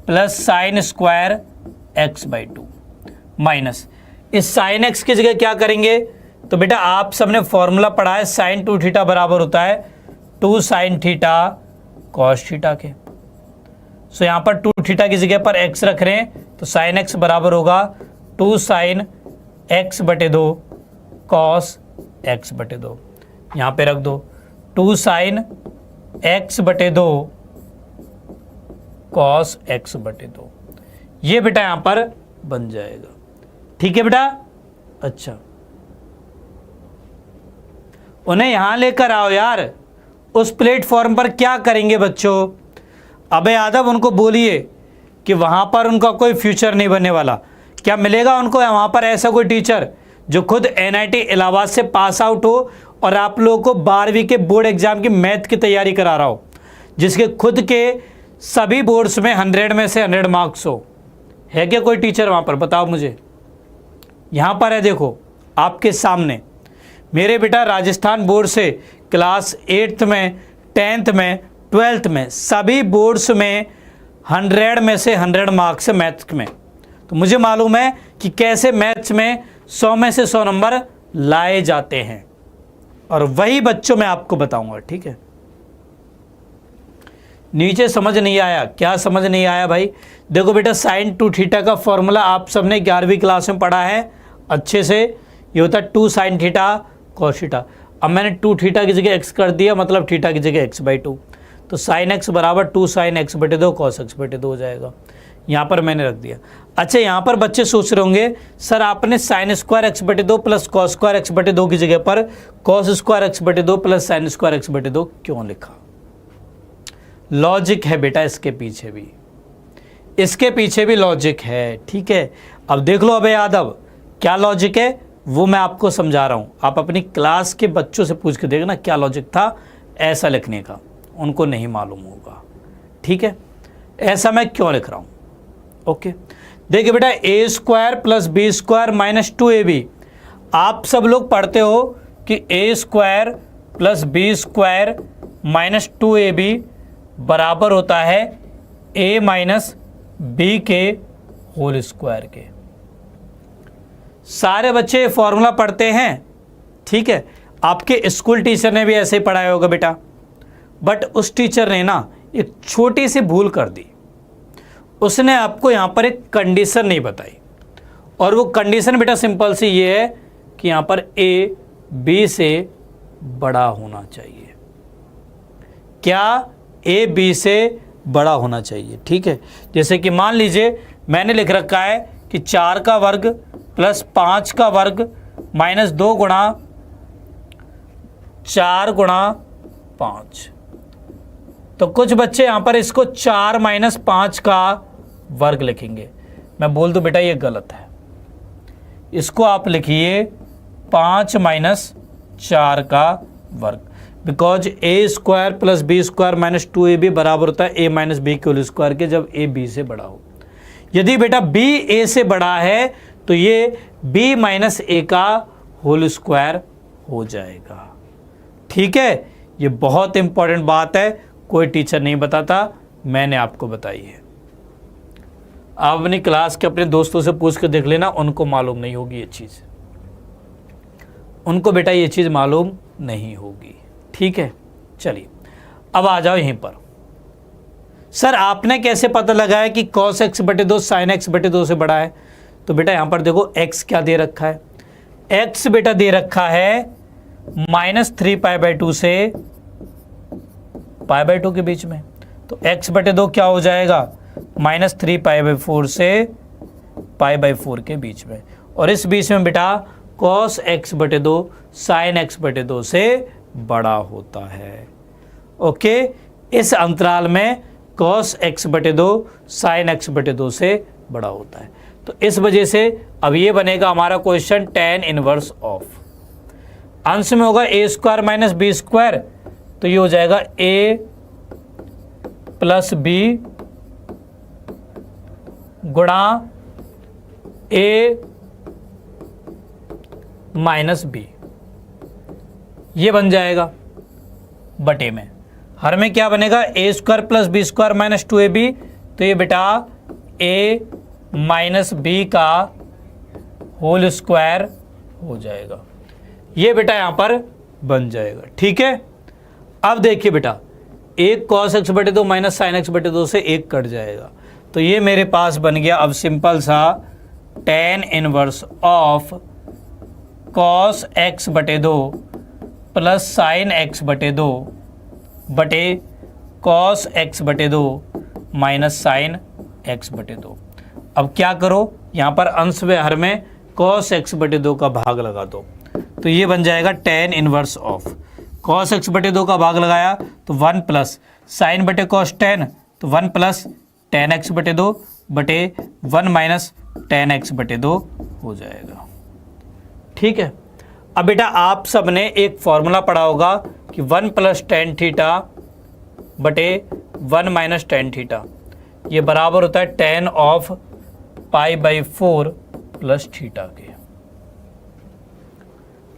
Speaker 1: plus sine square x by two minus इस साइन एक्स की जगह क्या करेंगे, तो बेटा आप सबने फॉर्मूला पढ़ा है साइन टू थीटा बराबर होता है two sine theta cos theta के। सो यहां पर टू थीटा की जगह पर एक्स रख रहे हैं तो साइन एक्स बराबर होगा टू साइन एक्स बटे दो कॉस एक्स बटे दो। यहां पे रख दो टू साइन एक्स बटे दो कॉस एक्स बटे दो, ये बेटा यहां पर बन जाएगा। ठीक है बेटा, अच्छा उन्हें यहां लेकर आओ यार, उस प्लेटफॉर्म पर क्या करेंगे बच्चों। अबे यादव उनको बोलिए कि वहां पर उनका कोई फ्यूचर नहीं बनने वाला। क्या मिलेगा उनको वहां पर ऐसा कोई टीचर जो खुद NIT इलाहाबाद से पास आउट हो और आप लोगों को 12वीं के बोर्ड एग्जाम की मैथ की तैयारी करा रहा हो, जिसके खुद के सभी बोर्ड्स में 100 में से 100 मार्क्स हो। है क्या कोई टीचर वहां पर, बताओ मुझे। यहां पर है देखो आपके सामने, मेरे बेटा राजस्थान बोर्ड से क्लास 8th में 10th में 12th में सभी बोर्ड्स में 100 में से 100 मार्क्स है मैथ्स में। तो मुझे मालूम है कि कैसे मैथ्स में 100 में से 100 नंबर लाए जाते हैं, और वही बच्चों मैं आपको बताऊंगा। ठीक है, नीचे समझ नहीं आया, क्या समझ नहीं आया भाई। देखो बेटा साइन टू थीटा का फॉर्मूला आप सबने 11वीं क्लास में पढ़ा है अच्छे से, ये होता है two sine theta cos theta. अब मैंने टू थीटा की जगह एक्स कर दिया, मतलब थीटा की जगह एक्स बाई टू, तो साइन एक्स बराबर टू साइन एक्स बटे दो कॉस एक्स बटे दो हो जाएगा। यहाँ पर मैंने रख दिया। अच्छा यहाँ पर बच्चे सोच रहे होंगे सर आपने साइन स्क्वायर एक्स बटे दो प्लस कॉस स्क्वायर एक्स बटे दो की जगह पर कॉस स्क्वायर एक्स बटे दो प्लस साइन स्क्वायर एक्स बटे दो क्यों लिखा। लॉजिक है बेटा इसके पीछे भी, इसके पीछे भी लॉजिक है। ठीक है, अब देख लो अबे यादव क्या लॉजिक है वो मैं आपको समझा रहा हूं। आप अपनी क्लास के बच्चों से पूछ के देखना क्या लॉजिक था ऐसा लिखने का, उनको नहीं मालूम होगा। ठीक है, ऐसा मैं क्यों लिख रहा हूं। ओके देखिए बेटा a square plus B square minus 2ab, आप सब लोग पढ़ते हो कि a square plus B square minus 2ab बराबर होता है a माइनस बी के होल स्क्वायर के। सारे बच्चे फॉर्मूला पढ़ते हैं। ठीक है, आपके स्कूल टीचर ने भी ऐसे ही पढ़ाया होगा बेटा, बट उस टीचर ने ना एक छोटी सी भूल कर दी। उसने आपको यहां पर एक कंडीशन नहीं बताई, और वो कंडीशन बेटा सिंपल सी ये है कि यहां पर a b से बड़ा होना चाहिए। क्या a b से बड़ा होना चाहिए। ठीक है, जैसे कि मान लीजिए मैंने लिख रखा है कि 4 का वर्ग प्लस 5 का वर्ग माइनस 2 गुणा 4 गुणा 5, तो कुछ बच्चे यहां पर इसको 4 माइनस 5 का वर्ग लिखेंगे। मैं बोल दूं बेटा ये गलत है, इसको आप लिखिए 5 माइनस 4 का वर्ग, because a square plus B square minus 2ab बराबर होता है a माइनस बी के होल स्क्वायर के, जब a b से बड़ा हो। यदि बेटा b a से बड़ा है तो ये b माइनस a का होल स्क्वायर हो जाएगा। ठीक है, ये बहुत इंपॉर्टेंट बात है, कोई टीचर नहीं बताता, मैंने आपको बताई है। आप अपनी क्लास के अपने दोस्तों से पूछ कर देख लेना, उनको मालूम नहीं होगी ये चीज़, उनको बेटा ये चीज़ मालूम नहीं होगी। ठीक है, चलिए अब आ जाओ यहीं पर। सर आपने कैसे पता लगाया कि cos x बटे 2 sin x बटे 2 से बड़ा है। तो बेटा यहां पर देखो x क्या दे रखा है, x बेटा दे रखा है -3π/2 से π/2 के बीच में, तो x बटे 2 क्या हो जाएगा -3π/4 से π/4 के बीच में। और इस बीच में बेटा cos x बटे 2 sin x बटे 2 से बड़ा होता है। ओके, इस अंतराल में cos x बटे 2 sin x बटे 2 से बड़ा होता है। तो इस वजह से अब ये बनेगा हमारा क्वेश्चन tan इनवर्स ऑफ, अंश में होगा a square minus B square, तो ये हो जाएगा a प्लस बी गुणा a माइनस बी, ये बन जाएगा बटे में। हर में क्या बनेगा a square plus B square minus 2ab, तो ये बेटा a माइनस बी का होल स्क्वायर हो जाएगा, ये बेटा यहां पर बन जाएगा। ठीक है, अब देखिए बेटा एक cos x बटे 2 माइनस साइन एक्स बटे 2 से एक कट जाएगा, तो ये मेरे पास बन गया अब सिंपल सा tan inverse of cos x बटे 2 प्लस साइन x बटे 2 बटे cos x बटे 2 माइनस साइन x बटे 2। अब क्या करो, यहाँ पर अंश व हर में cos x बटे 2 का भाग लगा दो, तो ये बन जाएगा tan inverse of cos x बटे 2 का भाग लगाया तो 1 प्लस साइन बटे cos tan, तो 1 प्लस tan x बटे 2 बटे 1 माइनस tan x बटे 2 हो जाएगा। ठीक है, अब बेटा आप सब ने एक फॉर्मूला पढ़ा होगा कि 1 प्लस tan थीटा बटे 1 माइनस tan थीटा, ये बराबर होता है tan of pi by 4 plus theta के।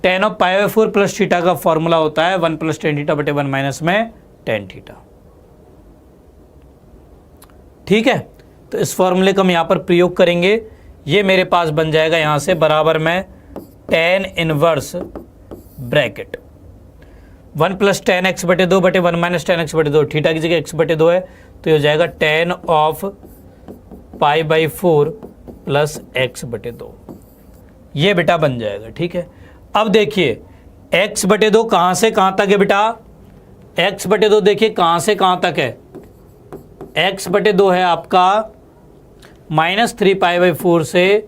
Speaker 1: tan of pi by 4 plus theta का फॉर्मूला होता है 1 प्लस tan थीटा बटे 1 माइनस में tan थीटा। ठीक है, तो इस फॉर्मूले का हम यहाँ पर प्रयोग करेंगे, ये मेरे पास बन जाएगा यहाँ से बराबर में tan inverse bracket 1 plus tan x बटे 2 बटे 1 माइनस tan x बटे 2, थीटा की जगह x बटे 2 है तो ये हो जाएगा tan of pi by 4 plus x बटे 2, ये बेटा बन जाएगा। ठीक है, अब देखिए x बटे 2 कहाँ से कहाँ तक है बेटा, x बटे 2 देखिए कहाँ से कहाँ तक है, x बटे 2 है आपका -3 पाई बाई 4 से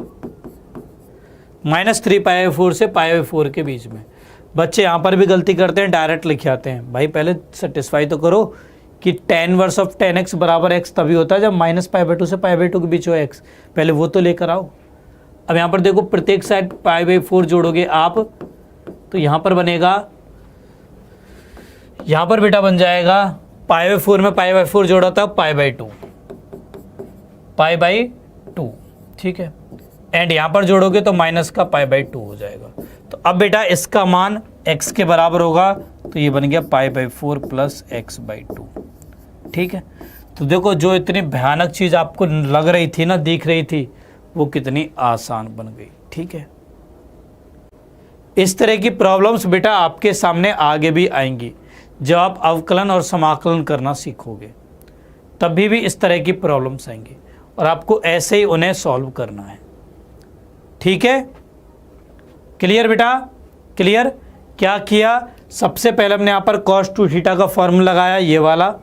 Speaker 1: -3 पाई बाई 4 से पाई बाई 4 के बीच में। बच्चे यहाँ पर भी गलती करते हैं, डायरेक्ट लिख आते हैं। भाई पहले सेटिस्फाई तो करो कि tan inverse of tan x बराबर x तभी होता है जब माइनस पाई बाई 2 से पाई बाई 2 के बीच हो x, पहले वो तो लेकर आओ। अब यहाँ पर देखो प्रत्येक साइड पाई बाई 4 जोड़ोगे आप, तो यहाँ पर बनेगा, यहाँ पर बेटा बन जाएगा पाई बाई 4 में पाई बाई 4 जोड़ा था पाई बाई 2, पाई बाई 2। ठीक है, एंड यहाँ पर जोड़ोगे तो माइनस का पाई बाई 2 हो जाएगा। तो अब बेटा इसका मान x के बराबर होगा, तो ये बन गया pi by 4 plus x by 2। ठीक है, तो देखो जो इतनी भयानक चीज़ आपको लग रही थी ना, दिख रही थी, वो कितनी आसान बन गई। ठीक है, इस तरह की प्रॉब्लम्स बेटा आपके सामने आगे भी आएंगी जब आप अवकलन और समाकलन करना सीखोगे, तभी भी इस तरह की प्रॉब्लम्स आएंगी और आपको ऐसे ही उन्हें सॉल्व करना है। ठीक है, क्लियर बेटा, क्लियर। क्या किया, सबसे पहले हमने यहाँ पर cos 2 थीटा का फॉर्मूला लगाया, ये वाला।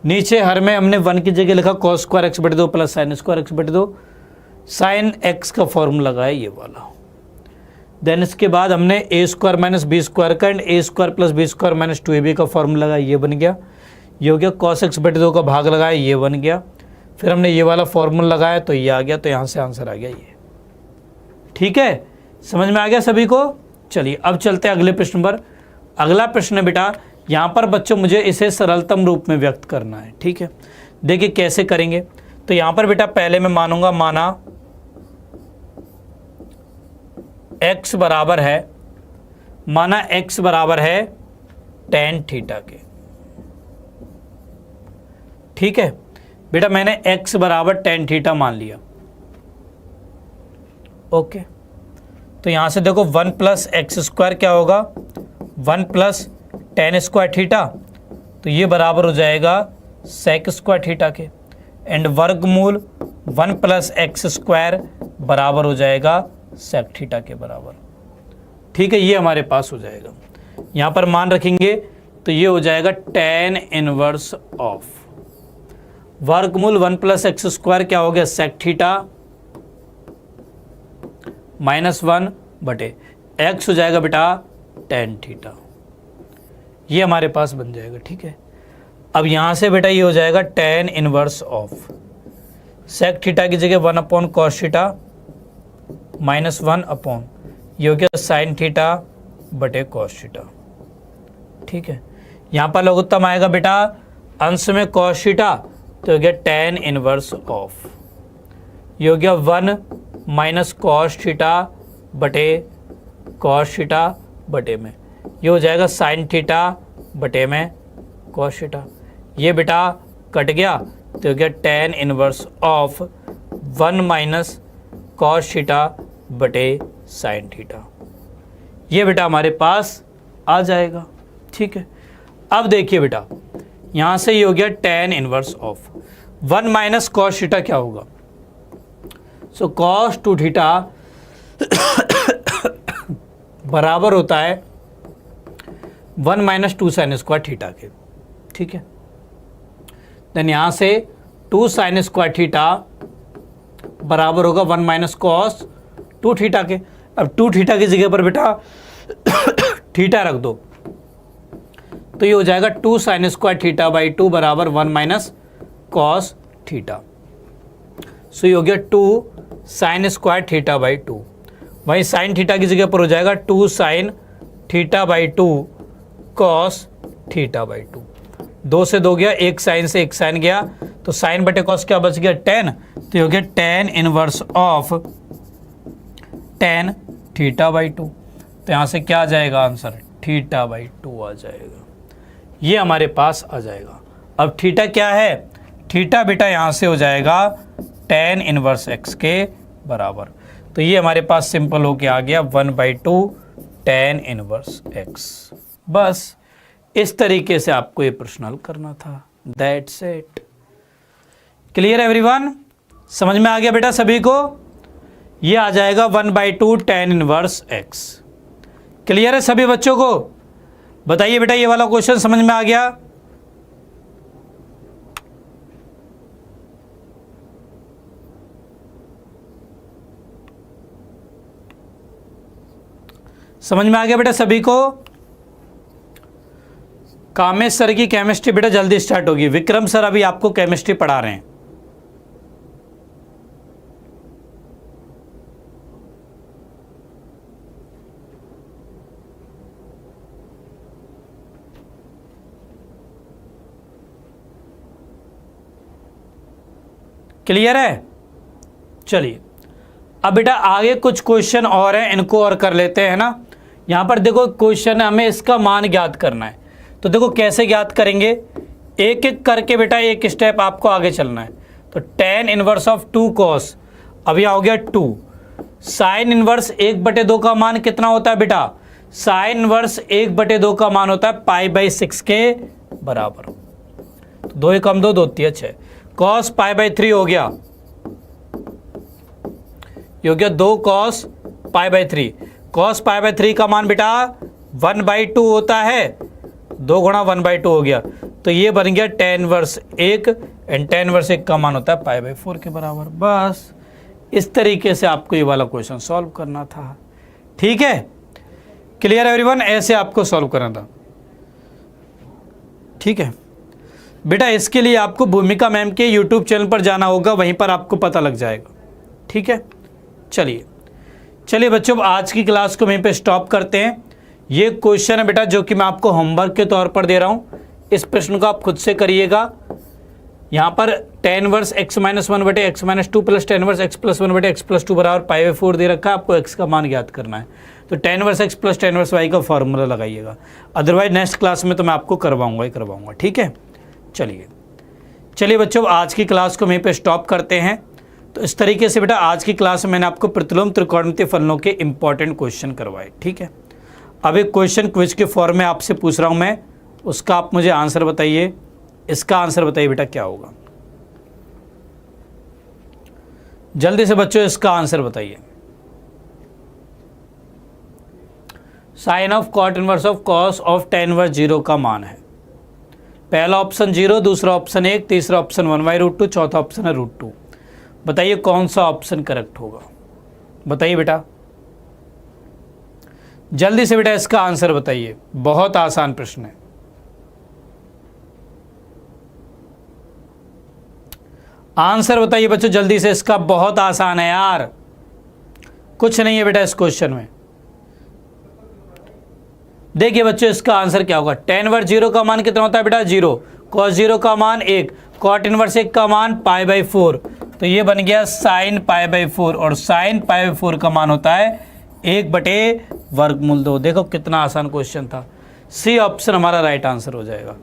Speaker 1: नीचे हर में हमने 1 की जगह लिखा cos स्क्वायर x बटे 2 प्लस साइन स्क्वायर x बटे 2, साइन x का फॉर्मूला लगाया, ये वाला। देन इसके बाद हमने a square minus B square का and a square plus B square minus 2ab का फॉर्मूला लगाया, ये बन गया। ये हो गया cos x बटे 2 का भाग लगाया, ये बन गया। फिर हमने ये वाला फॉर्मूला लगाया तो ये आ गया, तो यहाँ से आंसर आ गया ये। ठीक है, समझ में आ गया सभी को। चलिए अब चलते हैं अगले प्रश्न पर। अगला प्रश्न है बेटा, यहाँ पर बच्चों मुझे इसे सरलतम रूप में व्यक्त करना है। ठीक है, देखिए कैसे करेंगे। तो यहाँ पर बेटा पहले मैं मानूंगा, माना x बराबर है, माना x बराबर है tan थीटा के। ठीक है बेटा, मैंने x बराबर tan थीटा मान लिया। ओके, तो यहाँ से देखो 1 प्लस एक्स स्क्वायर क्या होगा, 1 प्लस tan स्क्वायर थीटा, तो ये बराबर हो जाएगा sec स्क्वायर थीटा के। एंड वर्गमूल 1 प्लस एक्स स्क्वायर बराबर हो जाएगा sec थीटा के बराबर। ठीक है, ये हमारे पास हो जाएगा। यहाँ पर मान रखेंगे तो ये हो जाएगा tan इनवर्स ऑफ वर्गमूल 1 प्लस एक्स स्क्वायर क्या हो गया sec थीटा -1/x हो जाएगा बेटा tan थीटा, ये हमारे पास बन जाएगा। ठीक है, अब यहाँ से बेटा ये हो जाएगा tan inverse of sec theta की जगह 1/cos थीटा -1 ये हो गया sin थीटा बटे cos थीटा। ठीक है, यहाँ पर लघुत्तम आएगा बेटा अंश में cos थीटा, तो हो गया tan इनवर्स ऑफ, ये हो गया 1 - cos थीटा बटे cos थीटा बटे में, ये हो जाएगा sin थीटा बटे में cos थीटा, ये बेटा कट गया तो हो गया tan inverse of 1 - cos theta बटे sin थीटा, ये बेटा हमारे पास आ जाएगा। ठीक है, अब देखिए बेटा यहाँ से ये हो गया tan inverse of 1 - cos theta क्या होगा, सो cos 2 थीटा बराबर होता है 1 - 2 sin स्क्वायर थीटा के। ठीक है, देन यहाँ से 2 sin स्क्वायर थीटा बराबर होगा 1 - cos 2 थीटा के। अब 2 थीटा की जगह पर बेटा थीटा रख दो, तो ये हो जाएगा 2 sin स्क्वायर थीटा बाई 2 बराबर 1 - cos थीटा, सो ये हो गया 2 sin स्क्वायर थीटा बाई 2, वहीं sin थीटा की जगह पर हो जाएगा 2 sin theta by 2 cos theta by 2, 2 से 2 गया, एक साइन से एक साइन गया, तो साइन बटे कॉस क्या बच गया tan, तो ये हो गया tan inverse of tan theta by 2, तो यहाँ से क्या आ जाएगा आंसर, थीटा बाई 2 आ जाएगा, ये हमारे पास आ जाएगा। अब थीटा क्या है, थीटा बेटा यहाँ से हो जाएगा tan इनवर्स x के बराबर, तो ये हमारे पास सिंपल होके आ गया 1/2 tan इनवर्स x। बस इस तरीके से आपको ये प्रश्न हल करना था, दैट्स इट। क्लियर एवरीवन, समझ में आ गया बेटा सभी को, ये आ जाएगा 1/2 tan इनवर्स x। क्लियर है सभी बच्चों को, बताइए बेटा ये वाला क्वेश्चन समझ में आ गया। समझ में आ गया बेटा सभी को। कामेश सर की केमिस्ट्री बेटा जल्दी स्टार्ट होगी, विक्रम सर अभी आपको केमिस्ट्री पढ़ा रहे हैं। क्लियर है, चलिए अब बेटा आगे कुछ क्वेश्चन और हैं, इनको और कर लेते हैं ना। यहाँ पर देखो क्वेश्चन है, हमें इसका मान ज्ञात करना है, तो देखो कैसे ज्ञात करेंगे, एक एक करके बेटा एक स्टेप आपको आगे चलना है। तो tan इनवर्स ऑफ 2 cos, अब यह हो गया 2, साइन इनवर्स 1/2 का मान कितना होता है बेटा, साइन इनवर्स 1/2 का मान होता है π/6 के बराबर, तो 2 कम 2 2 3 6, cos π/3 हो गया, ये हो गया 2 cos π/3, cos π/3 का मान बेटा 1/2 होता है, 2 गुणा 1/2 हो गया, तो ये बन गया tan inverse 1, and tan inverse 1 का मान होता है π/4 के बराबर। बस इस तरीके से आपको ये वाला क्वेश्चन सॉल्व करना था। ठीक है, क्लियर एवरीवन, ऐसे आपको सॉल्व करना था। ठीक है बेटा, इसके लिए आपको भूमिका मैम के यूट्यूब चैनल पर जाना होगा, वहीं पर आपको पता लग जाएगा। ठीक है, चलिए बच्चों, आज की क्लास को वहीं पे स्टॉप करते हैं। ये क्वेश्चन है बेटा जो कि मैं आपको होमवर्क के तौर पर दे रहा हूँ, इस प्रश्न को आप खुद से करिएगा। यहाँ पर tan inverse x - 1/x - 2 plus tan inverse x + 1/x + 2 बराबर π/4 दे रखा है, आपको x का मान ज्ञात करना है, तो tan inverse x plus tan inverse y का फॉर्मूला लगाइएगा, अदरवाइज नेक्स्ट क्लास में तो मैं आपको करवाऊंगा ही करवाऊंगा। ठीक है, चलिए बच्चों, आज की क्लास को वहीं पे स्टॉप करते हैं। तो इस तरीके से बेटा आज की क्लास में मैंने आपको प्रतिलोम त्रिकोणमितीय फलनों के इंपॉर्टेंट क्वेश्चन करवाए। ठीक है, अब एक क्वेश्चन क्विज के फॉर्म में आपसे पूछ रहा हूं मैं, उसका आप मुझे आंसर बताइए। इसका आंसर बताइए बेटा क्या होगा, जल्दी से बच्चों इसका आंसर बताइए। Sine of cot inverse of cos of tan inverse 0 का मान है। पहला ऑप्शन 0, दूसरा ऑप्शन 1, तीसरा ऑप्शन 1/√2, चौथा ऑप्शन है √2। बताइए कौन सा ऑप्शन करेक्ट होगा, बताइए बेटा। जल्दी से बेटा इसका आंसर बताइए, बहुत आसान प्रश्न है। आंसर बताइए बच्चों जल्दी से, इसका बहुत आसान है यार, कुछ नहीं है बेटा इस क्वेश्चन में। देखिए बच्चों इसका आंसर क्या होगा। tan इनवर्स 0 का मान कितना होता है बेटा 0, cos 0 का मान 1, cot इनवर्स 1 का मान π/4, तो ये बन गया sin π/4 और sin π/4 का मान होता है 1/√2। देखो कितना आसान क्वेश्चन था। सी ऑप्शन हमारा राइट आंसर हो जाएगा,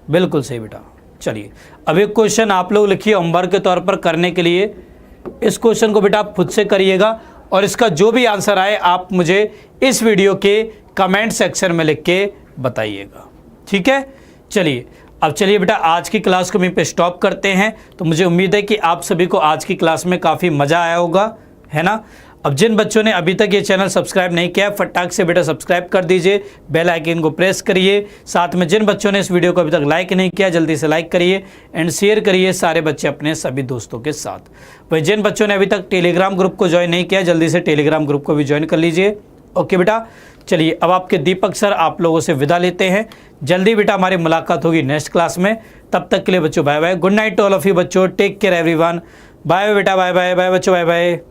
Speaker 1: बिल्कुल सही बेटा। चलिए अब एक क्वेश्चन आप लोग लिखिए होमवर्क के तौर पर करने के लिए। इस क्वेश्चन को बेटा आप खुद से करिएगा और इसका जो भी आंसर आए आप मुझे इस वीडियो के कमेंट सेक्शन में लिख के बताइएगा, ठीक है। चलिए अब चलिए बेटा आज की क्लास को वहीं पे स्टॉप करते हैं। तो मुझे उम्मीद है कि आप सभी को आज की क्लास में काफ़ी मज़ा आया होगा, है ना। अब जिन बच्चों ने अभी तक ये चैनल सब्सक्राइब नहीं किया फटाक से बेटा सब्सक्राइब कर दीजिए, बेल आइकन को प्रेस करिए। साथ में जिन बच्चों ने इस वीडियो को अभी तक लाइक नहीं किया जल्दी से लाइक करिए एंड शेयर करिए सारे बच्चे अपने सभी दोस्तों के साथ। वही जिन बच्चों ने अभी तक टेलीग्राम ग्रुप को ज्वाइन नहीं किया जल्दी से टेलीग्राम ग्रुप को भी ज्वाइन कर लीजिए। ओके बेटा, चलिए अब आपके दीपक सर आप लोगों से विदा लेते हैं। जल्दी बेटा हमारी मुलाकात होगी नेक्स्ट क्लास में, तब तक के लिए बच्चों bye bye. Good night to all of you बच्चों, टेक केयर एवरीवन। बाय बेटा, बाय बाय, बाय बच्चों, बाय बाय।